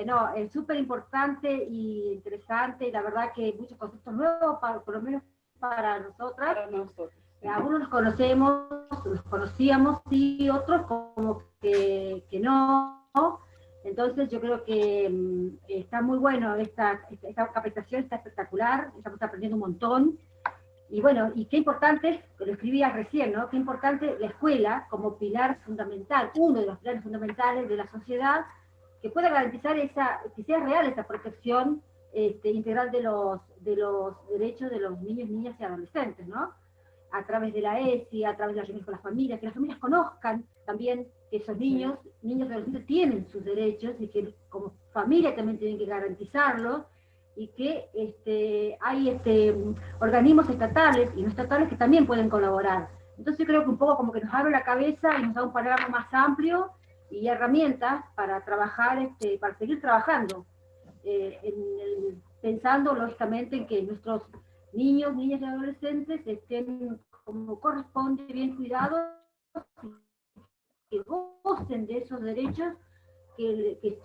No, es súper importante y interesante, y la verdad que muchos conceptos nuevos, por lo menos para nosotras. Para nosotros. Algunos los conocemos, los conocíamos, y otros como que no. Entonces yo creo que está muy bueno, esta capacitación está espectacular, estamos aprendiendo un montón. Y bueno, y qué importante, lo escribía recién, ¿no? Qué importante la escuela como pilar fundamental, uno de los pilares fundamentales de la sociedad, que pueda garantizar que sea real esa protección integral de los derechos de los niños, niñas y adolescentes, ¿no? A través de la ESI, a través de las reuniones con las familias, que las familias conozcan también que esos niños, niños y adolescentes tienen sus derechos y que como familia también tienen que garantizarlos, y que hay organismos estatales y no estatales que también pueden colaborar. Entonces yo creo que un poco como que nos abre la cabeza y nos da un panorama más amplio y herramientas para trabajar, para seguir trabajando, pensando lógicamente en que nuestros niños, niñas y adolescentes estén como corresponde, bien cuidados, que gocen de esos derechos que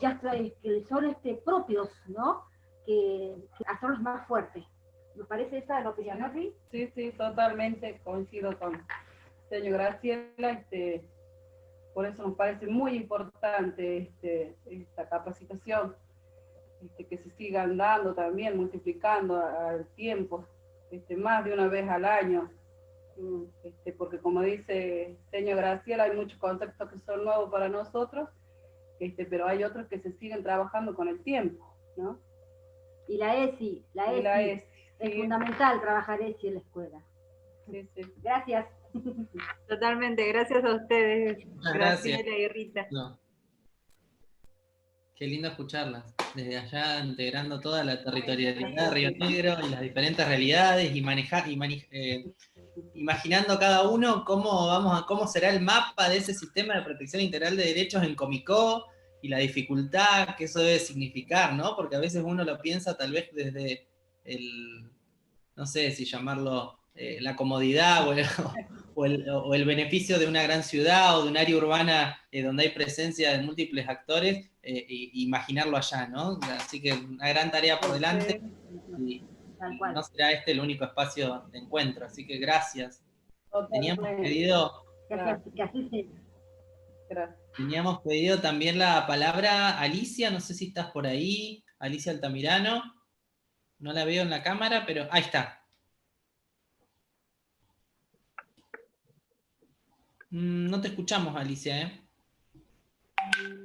son propios, ¿no? Que hacerlos más fuertes. ¿Me parece esa la opinión, no? Sí, totalmente coincido con señor Graciela. Por eso nos parece muy importante esta capacitación, que se sigan dando también, multiplicando al tiempo, más de una vez al año, porque como dice señor Graciela, hay muchos conceptos que son nuevos para nosotros, pero hay otros que se siguen trabajando con el tiempo, ¿no? Y la ESI es sí. Fundamental trabajar ESI en la escuela. Sí. Gracias. Totalmente, gracias a ustedes, Graciela y Rita. No. Qué lindo escucharlas, desde allá integrando toda la territorialidad de Río Negro y las diferentes realidades y imaginando cada uno cómo será el mapa de ese sistema de protección integral de derechos en Comicó y la dificultad que eso debe significar, ¿no? Porque a veces uno lo piensa tal vez desde no sé si llamarlo la comodidad o el beneficio de una gran ciudad o de un área urbana donde hay presencia de múltiples actores, imaginarlo allá, ¿no? Así que una gran tarea por delante. Y no será este el único espacio de encuentro, así que gracias. Teníamos pedido también la palabra Alicia, no sé si estás por ahí, Alicia Altamirano, no la veo en la cámara, pero ahí está. No te escuchamos, Alicia, ¿eh?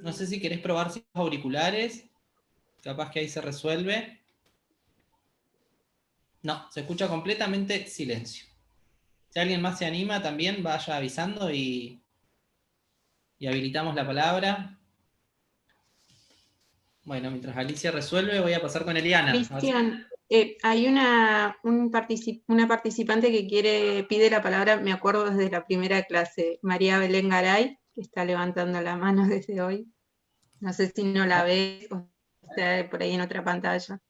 No sé si querés probar sin auriculares, capaz que ahí se resuelve. No, se escucha completamente silencio. Si alguien más se anima, también vaya avisando y habilitamos la palabra. Bueno, mientras Alicia resuelve, voy a pasar con Eliana. Cristian, hay una participante que pide la palabra, me acuerdo desde la primera clase, María Belén Garay, que está levantando la mano desde hoy. No sé si no la ves o está por ahí en otra pantalla.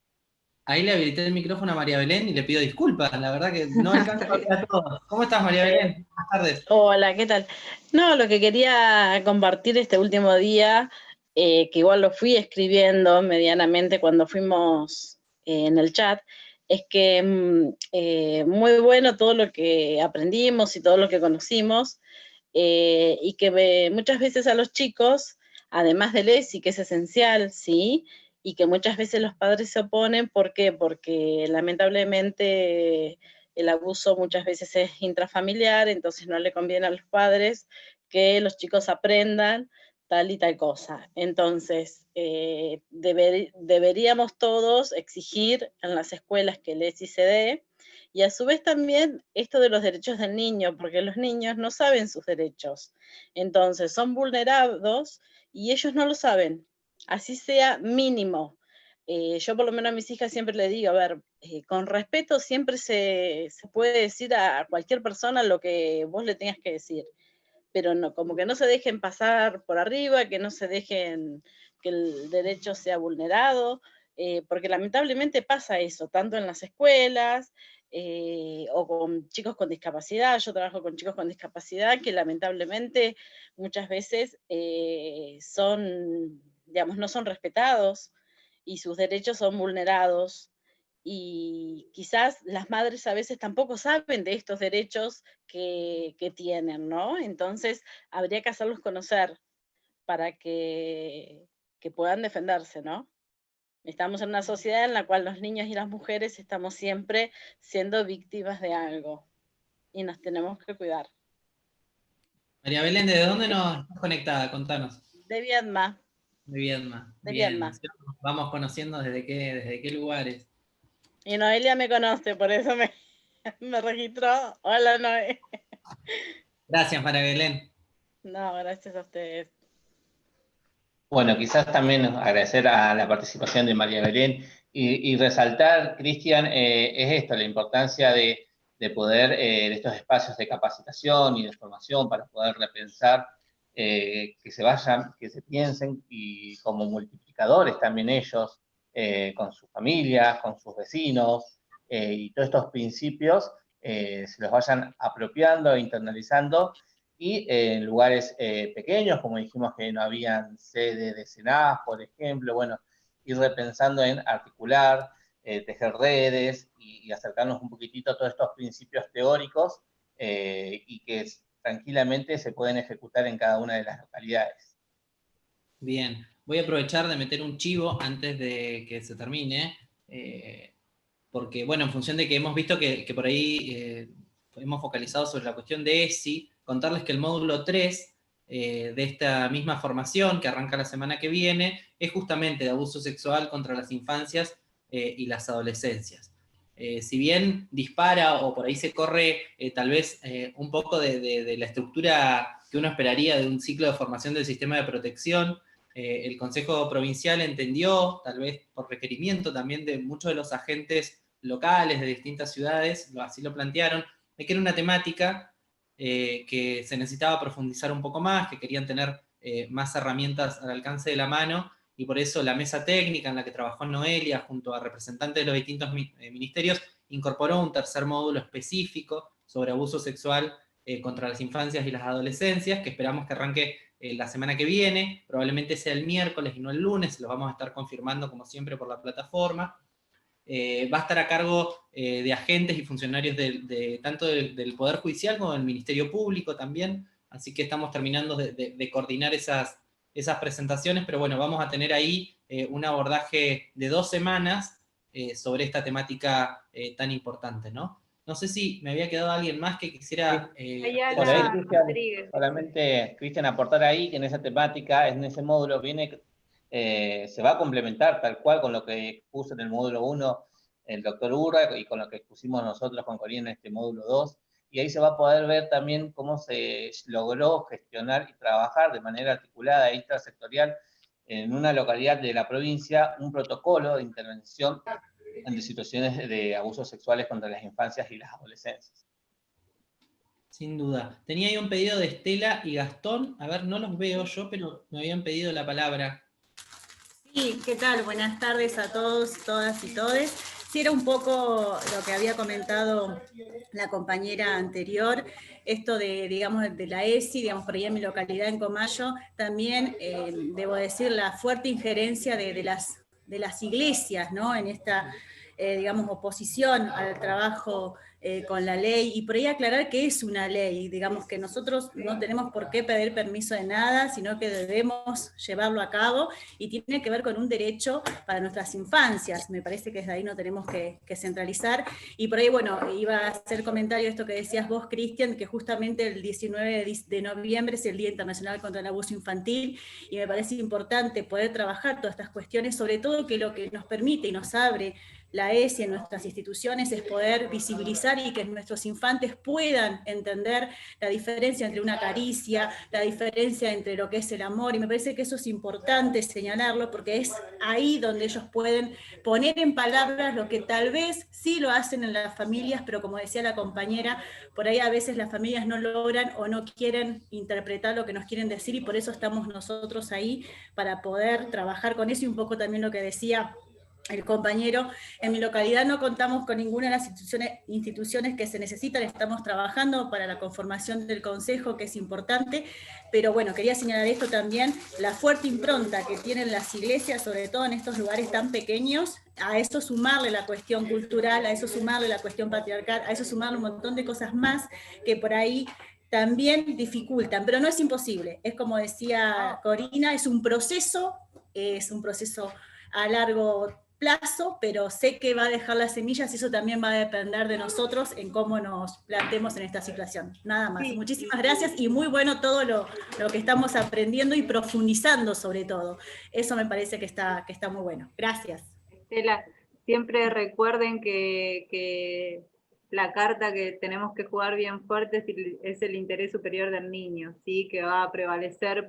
Ahí le habilité el micrófono a María Belén y le pido disculpas, la verdad que no alcanzo a ver a todos. ¿Cómo estás, María Belén? Buenas tardes. Hola, ¿qué tal? No, lo que quería compartir este último día, que igual lo fui escribiendo medianamente cuando fuimos en el chat, es que muy bueno todo lo que aprendimos y todo lo que conocimos, y que muchas veces a los chicos, además del ESI, que es esencial, ¿sí?, y que muchas veces los padres se oponen. ¿Por qué? Porque lamentablemente el abuso muchas veces es intrafamiliar, entonces no le conviene a los padres que los chicos aprendan tal y tal cosa. Entonces, deberíamos todos exigir en las escuelas que el ESI se dé, y a su vez también esto de los derechos del niño, porque los niños no saben sus derechos. Entonces, son vulnerados y ellos no lo saben. Así sea mínimo. Yo por lo menos a mis hijas siempre les digo, a ver, con respeto siempre se puede decir a cualquier persona lo que vos le tengas que decir, pero no, como que no se dejen pasar por arriba, que no que el derecho sea vulnerado, porque lamentablemente pasa eso, tanto en las escuelas, o con chicos con discapacidad. Yo trabajo con chicos con discapacidad que lamentablemente muchas veces digamos, no son respetados y sus derechos son vulnerados. Y quizás las madres a veces tampoco saben de estos derechos que tienen, ¿no? Entonces habría que hacerlos conocer para que puedan defenderse, ¿no? Estamos en una sociedad en la cual los niños y las mujeres estamos siempre siendo víctimas de algo y nos tenemos que cuidar. María Belén, ¿desde dónde nos estás conectada? Contanos. De Viedma. De Viedma. De Bien. Viedma. Vamos conociendo desde qué lugares. Y Noelia me conoce, por eso me registró. Hola, Noé. Gracias, María Belén. No, gracias a ustedes. Bueno, quizás también agradecer a la participación de María Belén y resaltar, Cristian, es esto, la importancia de poder, de estos espacios de capacitación y de formación para poder repensar, que se piensen y como multiplicadores también ellos, con sus familias, con sus vecinos, y todos estos principios se los vayan apropiando e internalizando, y en lugares pequeños, como dijimos que no habían sede de SENASS, por ejemplo, bueno, ir repensando en articular, tejer redes y acercarnos un poquitito a todos estos principios teóricos y que tranquilamente se pueden ejecutar en cada una de las localidades. Bien, voy a aprovechar de meter un chivo antes de que se termine, porque, bueno, en función de que hemos visto que por ahí hemos focalizado sobre la cuestión de ESI, contarles que el módulo 3 de esta misma formación, que arranca la semana que viene, es justamente de abuso sexual contra las infancias y las adolescencias. Si bien dispara o por ahí se corre tal vez un poco de la estructura que uno esperaría de un ciclo de formación del sistema de protección, el Consejo Provincial entendió, tal vez por requerimiento también de muchos de los agentes locales de distintas ciudades, así lo plantearon, de que era una temática que se necesitaba profundizar un poco más, que querían tener más herramientas al alcance de la mano, y por eso la mesa técnica en la que trabajó Noelia junto a representantes de los distintos ministerios incorporó un tercer módulo específico sobre abuso sexual contra las infancias y las adolescencias, que esperamos que arranque la semana que viene, probablemente sea el miércoles y no el lunes, lo vamos a estar confirmando como siempre por la plataforma. Va a estar a cargo de agentes y funcionarios tanto del Poder Judicial como del Ministerio Público también, así que estamos terminando de coordinar esas presentaciones, pero bueno, vamos a tener ahí un abordaje de 2 semanas sobre esta temática tan importante, ¿no? No sé si me había quedado alguien más que quisiera... Por ahí, Cristian, solamente, Cristian, aportar ahí que en esa temática, en ese módulo, se va a complementar tal cual con lo que puso en el módulo 1 el doctor Urra y con lo que pusimos nosotros con Corina en este módulo 2, y ahí se va a poder ver también cómo se logró gestionar y trabajar de manera articulada e intrasectorial en una localidad de la provincia un protocolo de intervención ante situaciones de abusos sexuales contra las infancias y las adolescencias. Sin duda. Tenía ahí un pedido de Estela y Gastón. A ver, no los veo yo, pero me habían pedido la palabra. Sí, ¿qué tal? Buenas tardes a todos, todas y todes. Sí, era un poco lo que había comentado la compañera anterior, esto de, digamos, de la ESI, digamos, por ahí en mi localidad, en Comayo, también debo decir la fuerte injerencia de las iglesias, ¿no? En esta, digamos, oposición al trabajo con la ley, y por ahí aclarar que es una ley, digamos que nosotros no tenemos por qué pedir permiso de nada, sino que debemos llevarlo a cabo, y tiene que ver con un derecho para nuestras infancias. Me parece que desde ahí no tenemos que centralizar, y por ahí, bueno, iba a hacer comentario esto que decías vos, Cristian, que justamente el 19 de noviembre es el Día Internacional contra el Abuso Infantil, y me parece importante poder trabajar todas estas cuestiones, sobre todo que lo que nos permite y nos abre la ESI en nuestras instituciones es poder visibilizar y que nuestros infantes puedan entender la diferencia entre una caricia, la diferencia entre lo que es el amor, y me parece que eso es importante señalarlo, porque es ahí donde ellos pueden poner en palabras lo que tal vez sí lo hacen en las familias, pero como decía la compañera, por ahí a veces las familias no logran o no quieren interpretar lo que nos quieren decir, y por eso estamos nosotros ahí para poder trabajar con eso, y un poco también lo que decía el compañero, en mi localidad no contamos con ninguna de las instituciones que se necesitan, estamos trabajando para la conformación del consejo, que es importante, pero bueno, quería señalar esto también, la fuerte impronta que tienen las iglesias, sobre todo en estos lugares tan pequeños, a eso sumarle la cuestión cultural, a eso sumarle la cuestión patriarcal, a eso sumarle un montón de cosas más que por ahí también dificultan, pero no es imposible, es como decía Corina, es un proceso a largo plazo, pero sé que va a dejar las semillas y eso también va a depender de nosotros en cómo nos planteemos en esta situación. Nada más. Sí. Muchísimas gracias y muy bueno todo lo que estamos aprendiendo y profundizando sobre todo. Eso me parece que está muy bueno. Gracias. Estela, siempre recuerden que la carta que tenemos que jugar bien fuerte es el interés superior del niño, ¿sí? Que va a prevalecer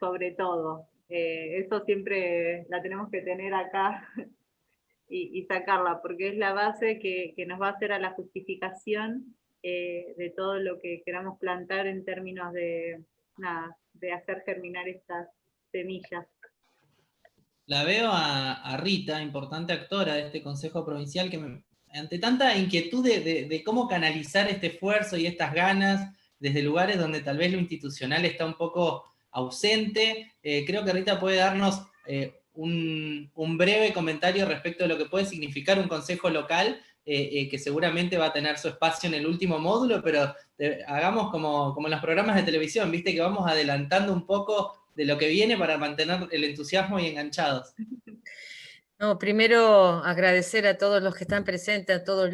sobre todo. Eso siempre la tenemos que tener acá y sacarla, porque es la base que nos va a hacer a la justificación de todo lo que queramos plantar en términos de hacer germinar estas semillas. La veo a Rita, importante actora de este Consejo Provincial, que ante tanta inquietud de cómo canalizar este esfuerzo y estas ganas desde lugares donde tal vez lo institucional está un poco ausente, creo que Rita puede darnos un breve comentario respecto a lo que puede significar un consejo local, que seguramente va a tener su espacio en el último módulo, pero hagamos como en los programas de televisión, viste que vamos adelantando un poco de lo que viene para mantener el entusiasmo y enganchados. No, primero agradecer a todos los que están presentes, a todos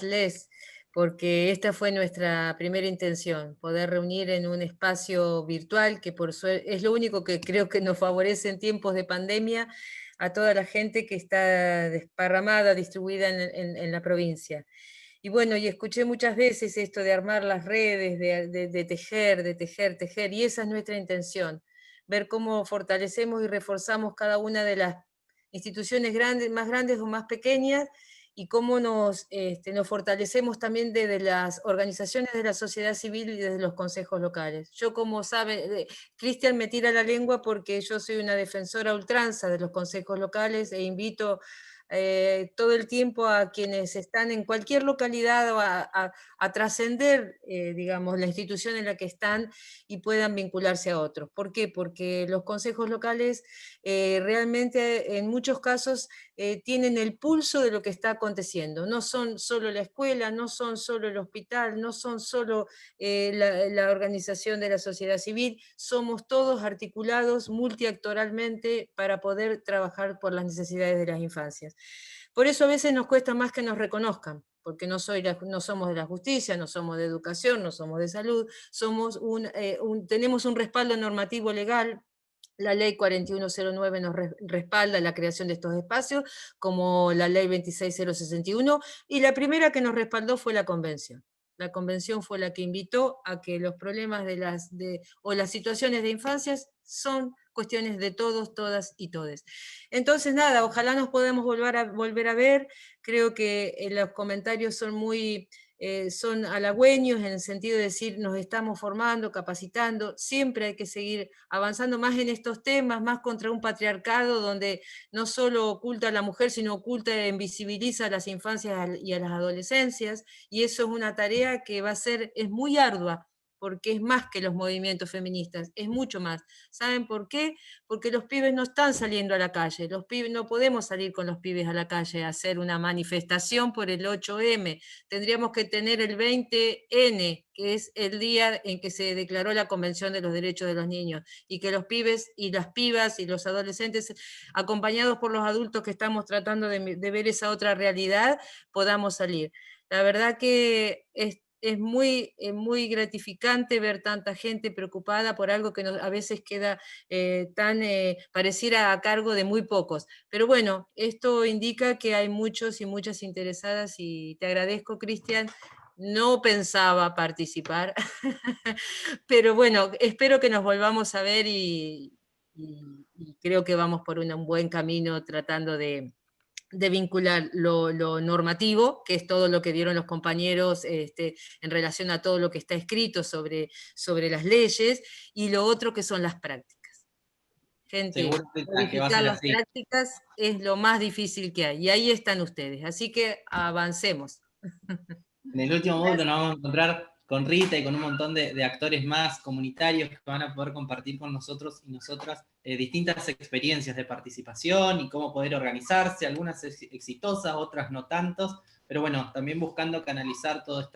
les, porque esta fue nuestra primera intención, poder reunir en un espacio virtual, que por suerte es lo único que creo que nos favorece en tiempos de pandemia, a toda la gente que está desparramada, distribuida en la provincia. Y bueno, y escuché muchas veces esto de armar las redes, de tejer, y esa es nuestra intención, ver cómo fortalecemos y reforzamos cada una de las instituciones más grandes o más pequeñas, y cómo nos fortalecemos también desde las organizaciones de la sociedad civil y desde los consejos locales. Yo, como sabe, Cristian me tira la lengua porque yo soy una defensora a ultranza de los consejos locales e invito todo el tiempo a quienes están en cualquier localidad a trascender, digamos, la institución en la que están y puedan vincularse a otros. ¿Por qué? Porque los consejos locales realmente en muchos casos tienen el pulso de lo que está aconteciendo. No son solo la escuela, no son solo el hospital, no son solo la organización de la sociedad civil, somos todos articulados multiactoralmente para poder trabajar por las necesidades de las infancias. Por eso a veces nos cuesta más que nos reconozcan, porque no somos de la justicia, no somos de educación, no somos de salud, tenemos un respaldo normativo legal. La ley 4109 nos respalda la creación de estos espacios, como la ley 26061, y la primera que nos respaldó fue la convención. La convención fue la que invitó a que los problemas o las situaciones de infancias son cuestiones de todos, todas y todes. Entonces, nada, ojalá nos podamos volver a ver. Creo que los comentarios son halagüeños en el sentido de decir nos estamos formando, capacitando, siempre hay que seguir avanzando más en estos temas, más contra un patriarcado donde no solo oculta a la mujer, sino oculta e invisibiliza a las infancias y a las adolescencias, y eso es una tarea que es muy ardua, porque es más que los movimientos feministas, es mucho más. ¿Saben por qué? Porque los pibes no están saliendo a la calle, no podemos salir con los pibes a la calle a hacer una manifestación por el 8M, tendríamos que tener el 20N, que es el día en que se declaró la Convención de los Derechos de los Niños, y que los pibes y las pibas y los adolescentes, acompañados por los adultos que estamos tratando de ver esa otra realidad, podamos salir. La verdad que es muy gratificante ver tanta gente preocupada por algo que a veces queda pareciera a cargo de muy pocos. Pero bueno, esto indica que hay muchos y muchas interesadas, y te agradezco, Cristian. No pensaba participar, pero bueno, espero que nos volvamos a ver y creo que vamos por un buen camino tratando de vincular lo normativo, que es todo lo que dieron los compañeros en relación a todo lo que está escrito sobre las leyes, y lo otro que son las prácticas. Gente, verificar las prácticas es lo más difícil que hay, y ahí están ustedes, así que avancemos. En el último módulo nos vamos a encontrar con Rita y con un montón de actores más comunitarios que van a poder compartir con nosotros y nosotras distintas experiencias de participación y cómo poder organizarse, algunas exitosas, otras no tantos, pero bueno, también buscando canalizar todas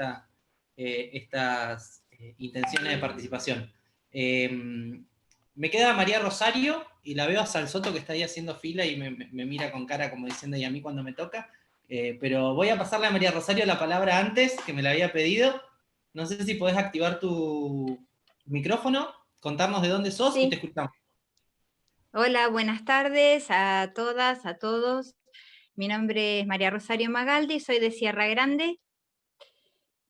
estas intenciones de participación. Me queda María Rosario, y la veo a Salsoto que está ahí haciendo fila y me mira con cara como diciendo, ¿y a mí cuando me toca? Pero voy a pasarle a María Rosario la palabra antes, que me la había pedido. No sé si podés activar tu micrófono, contarnos de dónde sos, sí, y te escuchamos. Hola, buenas tardes a todas, a todos. Mi nombre es María Rosario Magaldi, soy de Sierra Grande.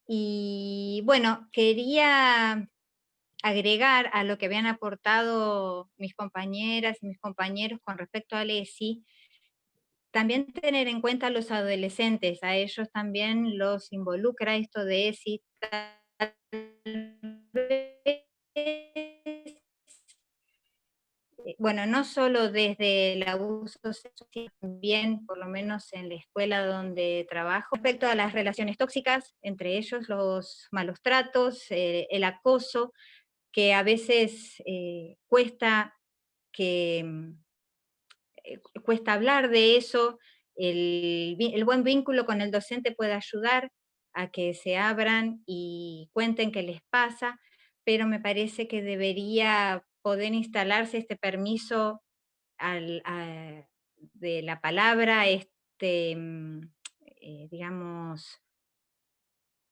Y bueno, quería agregar a lo que habían aportado mis compañeras y mis compañeros con respecto al ESI, también tener en cuenta a los adolescentes, a ellos también los involucra esto de ESI. Bueno, no solo desde el abuso sexual, también, por lo menos en la escuela donde trabajo, respecto a las relaciones tóxicas, entre ellos los malos tratos, el acoso, que a veces cuesta hablar de eso. El buen vínculo con el docente puede ayudar a que se abran y cuenten qué les pasa, pero me parece que debería poder instalarse este permiso de la palabra, digamos,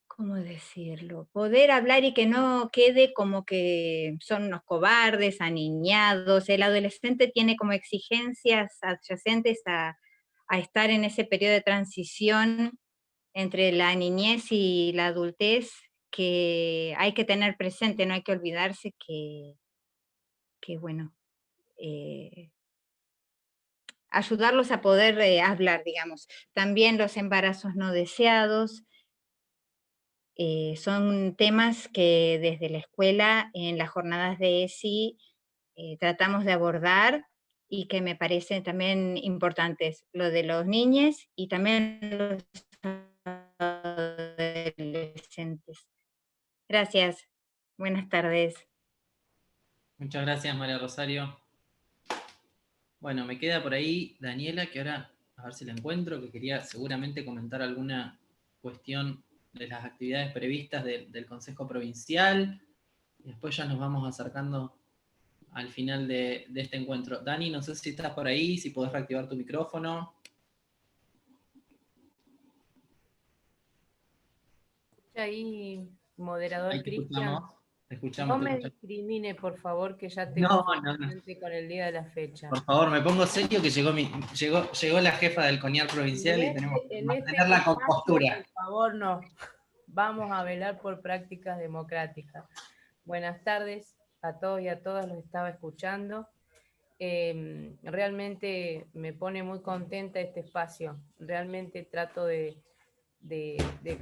¿cómo decirlo? Poder hablar y que no quede como que son unos cobardes, aniñados. El adolescente tiene como exigencias adyacentes a estar en ese periodo de transición entre la niñez y la adultez, que hay que tener presente, no hay que olvidarse que bueno, ayudarlos a poder hablar, digamos. También los embarazos no deseados, son temas que desde la escuela, en las jornadas de ESI, tratamos de abordar y que me parecen también importantes, lo de los niños y también los adolescentes. Gracias. Buenas tardes. Muchas gracias, María Rosario. Bueno, me queda por ahí Daniela, que ahora, a ver si la encuentro, que quería seguramente comentar alguna cuestión de las actividades previstas del Consejo Provincial. Y después ya nos vamos acercando al final de este encuentro. Dani, no sé si estás por ahí, si podés reactivar tu micrófono. Ahí, moderador Cristian. Te escuchamos. No me discrimine, por favor, que ya tengo presente con el día de la fecha. Por favor, me pongo serio que llegó la jefa del CONIAR provincial y tenemos que mantener la compostura. Por favor, no. Vamos a velar por prácticas democráticas. Buenas tardes a todos y a todas, los estaba escuchando. Realmente me pone muy contenta este espacio. Realmente trato de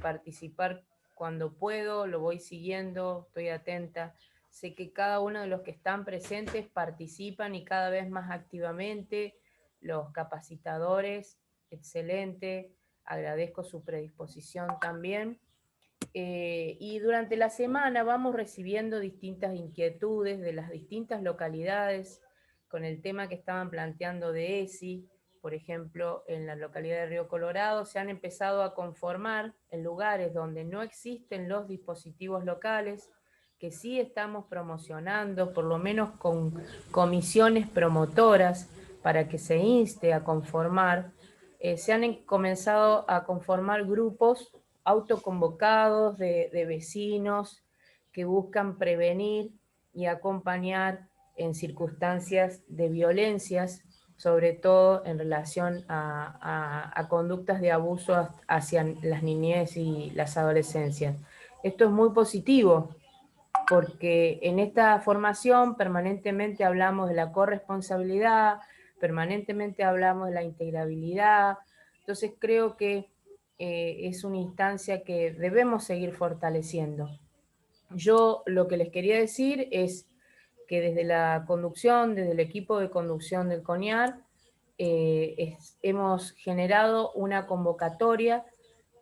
participar cuando puedo, lo voy siguiendo, estoy atenta. Sé que cada uno de los que están presentes participan y cada vez más activamente. Los capacitadores, excelente, agradezco su predisposición también. Y durante la semana vamos recibiendo distintas inquietudes de las distintas localidades con el tema que estaban planteando de ESI. Por ejemplo, en la localidad de Río Colorado se han empezado a conformar en lugares donde no existen los dispositivos locales, que sí estamos promocionando, por lo menos con comisiones promotoras, para que se inste a conformar. Se han comenzado a conformar grupos autoconvocados de vecinos que buscan prevenir y acompañar en circunstancias de violencias, sobre todo en relación a conductas de abuso hacia las niñez y las adolescencias. Esto es muy positivo, porque en esta formación permanentemente hablamos de la corresponsabilidad, permanentemente hablamos de la integrabilidad, entonces creo que es una instancia que debemos seguir fortaleciendo. Yo lo que les quería decir es que desde la conducción, desde el equipo de conducción del CONIAR, hemos generado una convocatoria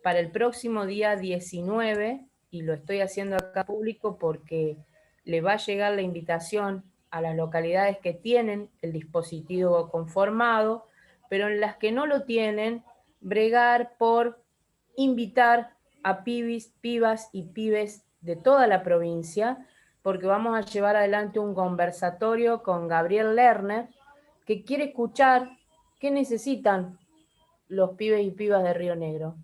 para el próximo día 19, y lo estoy haciendo acá público porque le va a llegar la invitación a las localidades que tienen el dispositivo conformado, pero en las que no lo tienen, bregar por invitar a pibis, pibas y pibes de toda la provincia, porque vamos a llevar adelante un conversatorio con Gabriel Lerner, que quiere escuchar qué necesitan los pibes y pibas de Río Negro.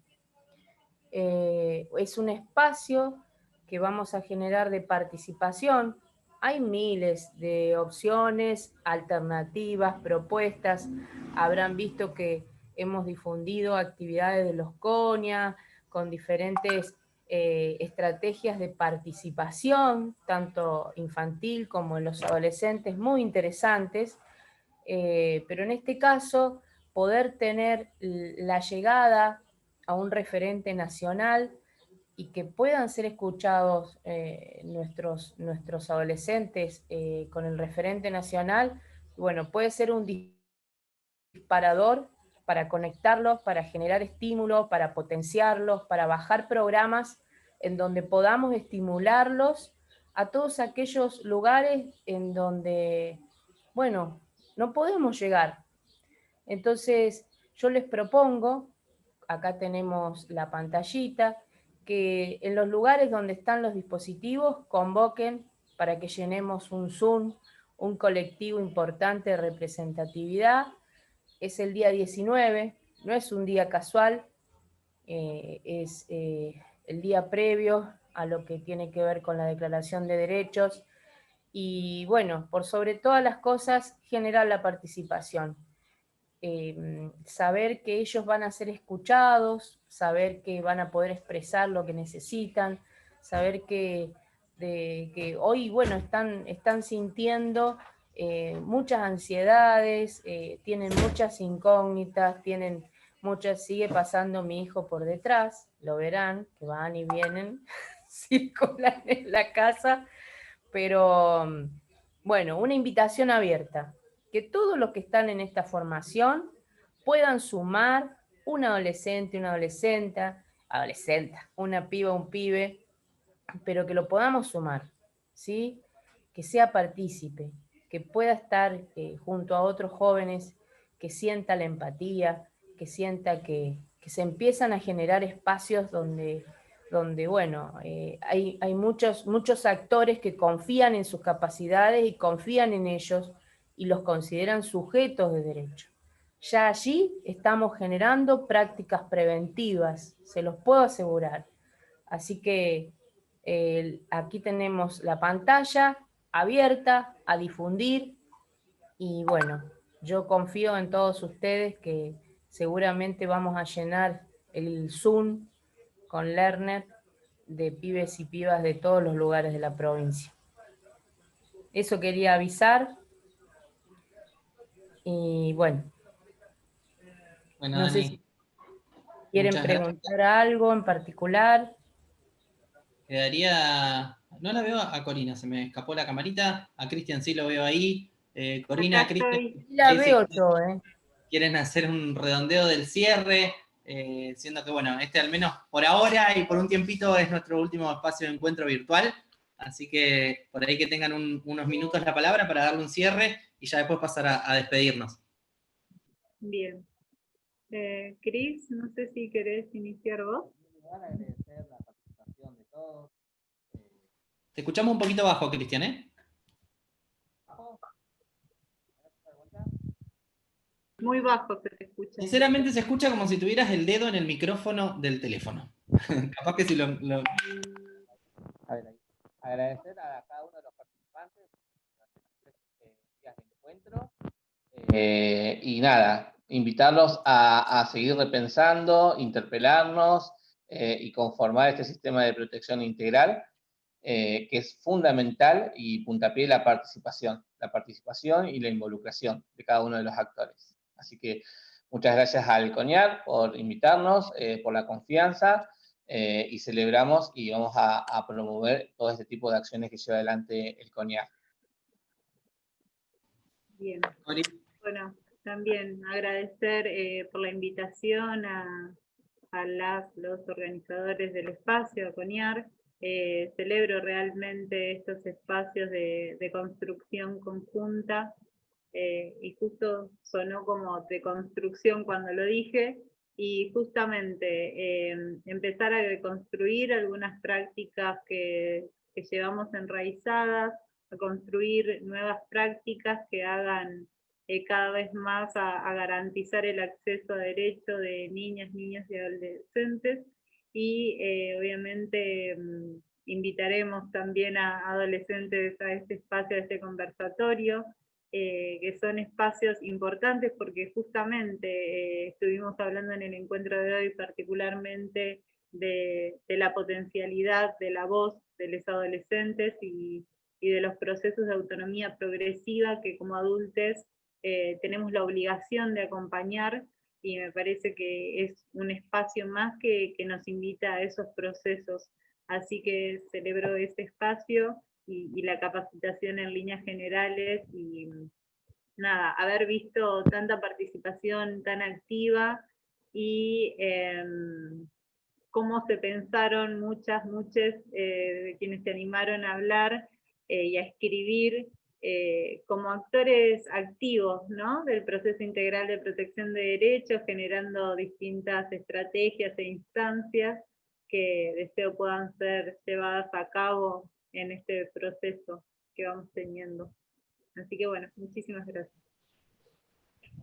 Es un espacio que vamos a generar de participación. Hay miles de opciones, alternativas, propuestas. Habrán visto que hemos difundido actividades de los CONIA con diferentes estrategias de participación, tanto infantil como en los adolescentes, muy interesantes. Pero en este caso, poder tener la llegada a un referente nacional y que puedan ser escuchados nuestros adolescentes con el referente nacional, bueno, puede ser un disparador para conectarlos, para generar estímulos, para potenciarlos, para bajar programas en donde podamos estimularlos a todos aquellos lugares en donde, bueno, no podemos llegar. Entonces, yo les propongo, acá tenemos la pantallita, que en los lugares donde están los dispositivos convoquen para que llenemos un Zoom, un colectivo importante de representatividad. Es el día 19, no es un día casual, es el día previo a lo que tiene que ver con la Declaración de Derechos, y bueno, por sobre todas las cosas, generar la participación. Saber que ellos van a ser escuchados, saber que van a poder expresar lo que necesitan, saber que hoy, bueno, están sintiendo muchas ansiedades, tienen muchas incógnitas, tienen muchas, sigue pasando mi hijo por detrás, lo verán, que van y vienen, circulan en la casa, pero bueno, una invitación abierta, que todos los que están en esta formación puedan sumar un adolescente, una adolescente, una piba, un pibe, pero que lo podamos sumar, ¿sí? Que sea partícipe, que pueda estar junto a otros jóvenes, que sienta la empatía, que sienta que se empiezan a generar espacios donde bueno, hay muchos actores que confían en sus capacidades y confían en ellos y los consideran sujetos de derecho. Ya allí estamos generando prácticas preventivas, se los puedo asegurar. Así que aquí tenemos la pantalla abierta a difundir y bueno, yo confío en todos ustedes que seguramente vamos a llenar el Zoom con Lerner de pibes y pibas de todos los lugares de la provincia. Eso quería avisar. Y bueno, no Dani, sé si quieren preguntar algo en particular. Quedaría... No la veo a Corina, se me escapó la camarita. A Cristian sí lo veo ahí. Corina, Cristian. La veo yo, Quieren hacer un redondeo del cierre, siendo que, bueno, este al menos por ahora y por un tiempito es nuestro último espacio de encuentro virtual. Así que por ahí que tengan unos minutos la palabra para darle un cierre y ya después pasar a despedirnos. Bien. Cris, no sé si querés iniciar vos. Agradecer la participación de todos. Te escuchamos un poquito bajo, Cristian, ¿eh? Muy bajo se te escucha. Sinceramente se escucha como si tuvieras el dedo en el micrófono del teléfono. Capaz que si lo... A ver, ahí. Agradecer a cada uno de los participantes durante los 3 días de encuentro. Y nada, invitarlos a seguir repensando, interpelarnos y conformar este sistema de protección integral, que es fundamental y puntapié la participación y la involucración de cada uno de los actores. Así que muchas gracias al CONIAR por invitarnos, por la confianza, y celebramos y vamos a promover todo este tipo de acciones que lleva adelante el CONIAR. Bien. Bueno, también agradecer por la invitación a los organizadores del espacio, a CONIAR. Celebro realmente estos espacios de construcción conjunta, y justo sonó como de construcción cuando lo dije, y justamente empezar a construir algunas prácticas que llevamos enraizadas, a construir nuevas prácticas que hagan cada vez más a garantizar el acceso a derecho de niñas, niños y adolescentes, y obviamente invitaremos también a adolescentes a este espacio, a este conversatorio, que son espacios importantes porque justamente estuvimos hablando en el encuentro de hoy particularmente de la potencialidad de la voz de los adolescentes y de los procesos de autonomía progresiva que como adultos tenemos la obligación de acompañar, y me parece que es un espacio más que nos invita a esos procesos. Así que celebro este espacio y la capacitación en líneas generales, y nada, haber visto tanta participación tan activa y cómo se pensaron muchos de quienes se animaron a hablar y a escribir como actores activos, ¿no?, del proceso integral de protección de derechos, generando distintas estrategias e instancias que deseo puedan ser llevadas a cabo en este proceso que vamos teniendo. Así que bueno, muchísimas gracias.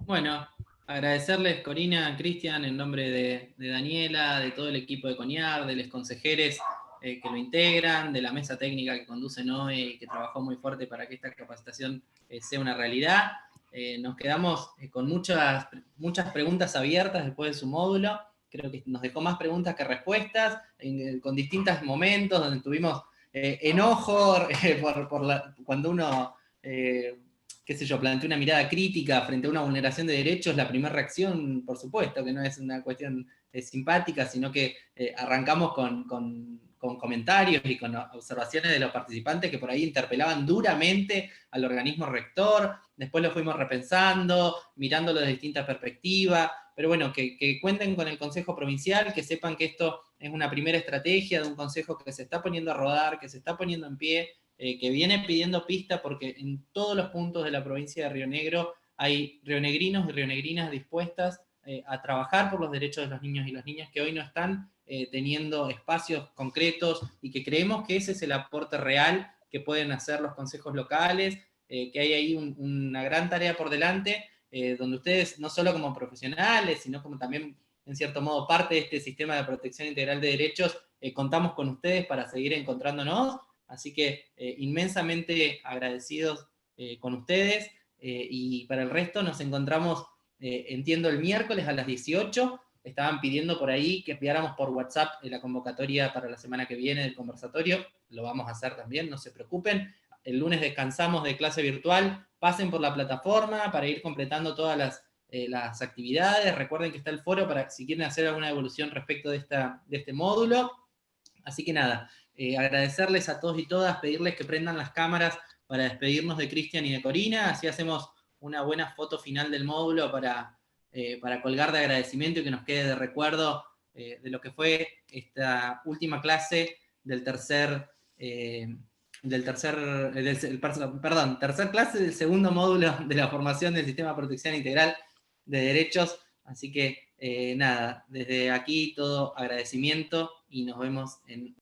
Bueno, agradecerles, Corina, Cristian, en nombre de Daniela, de todo el equipo de CONIAR, de los consejeros que lo integran, de la mesa técnica que conducen hoy y que trabajó muy fuerte para que esta capacitación sea una realidad. Nos quedamos con muchas preguntas abiertas después de su módulo. Creo que nos dejó más preguntas que respuestas, con distintos momentos donde tuvimos enojo cuando uno, qué sé yo, plantea una mirada crítica frente a una vulneración de derechos. La primera reacción, por supuesto, que no es una cuestión simpática, sino que arrancamos con comentarios y con observaciones de los participantes que por ahí interpelaban duramente al organismo rector. Después lo fuimos repensando, mirándolo de distintas perspectivas, pero bueno, que cuenten con el Consejo Provincial, que sepan que esto es una primera estrategia de un consejo que se está poniendo a rodar, que se está poniendo en pie, que viene pidiendo pista, porque en todos los puntos de la provincia de Río Negro hay rionegrinos y rionegrinas dispuestas a trabajar por los derechos de los niños y las niñas que hoy no están teniendo espacios concretos, y que creemos que ese es el aporte real que pueden hacer los consejos locales, que hay ahí una gran tarea por delante, donde ustedes, no solo como profesionales, sino como también, en cierto modo, parte de este sistema de protección integral de derechos, contamos con ustedes para seguir encontrándonos. Así que inmensamente agradecidos con ustedes, y para el resto nos encontramos, entiendo, el miércoles a las 18. Estaban pidiendo por ahí que enviáramos por WhatsApp la convocatoria para la semana que viene del conversatorio. Lo vamos a hacer también, no se preocupen. El lunes descansamos de clase virtual. Pasen por la plataforma para ir completando todas las actividades. Recuerden que está el foro para si quieren hacer alguna evolución respecto de este módulo. Así que nada, agradecerles a todos y todas, pedirles que prendan las cámaras para despedirnos de Cristian y de Corina. Así hacemos una buena foto final del módulo para colgar de agradecimiento y que nos quede de recuerdo de lo que fue esta última clase tercer clase del segundo módulo de la formación del Sistema de Protección Integral de Derechos. Así que nada, desde aquí todo agradecimiento y nos vemos en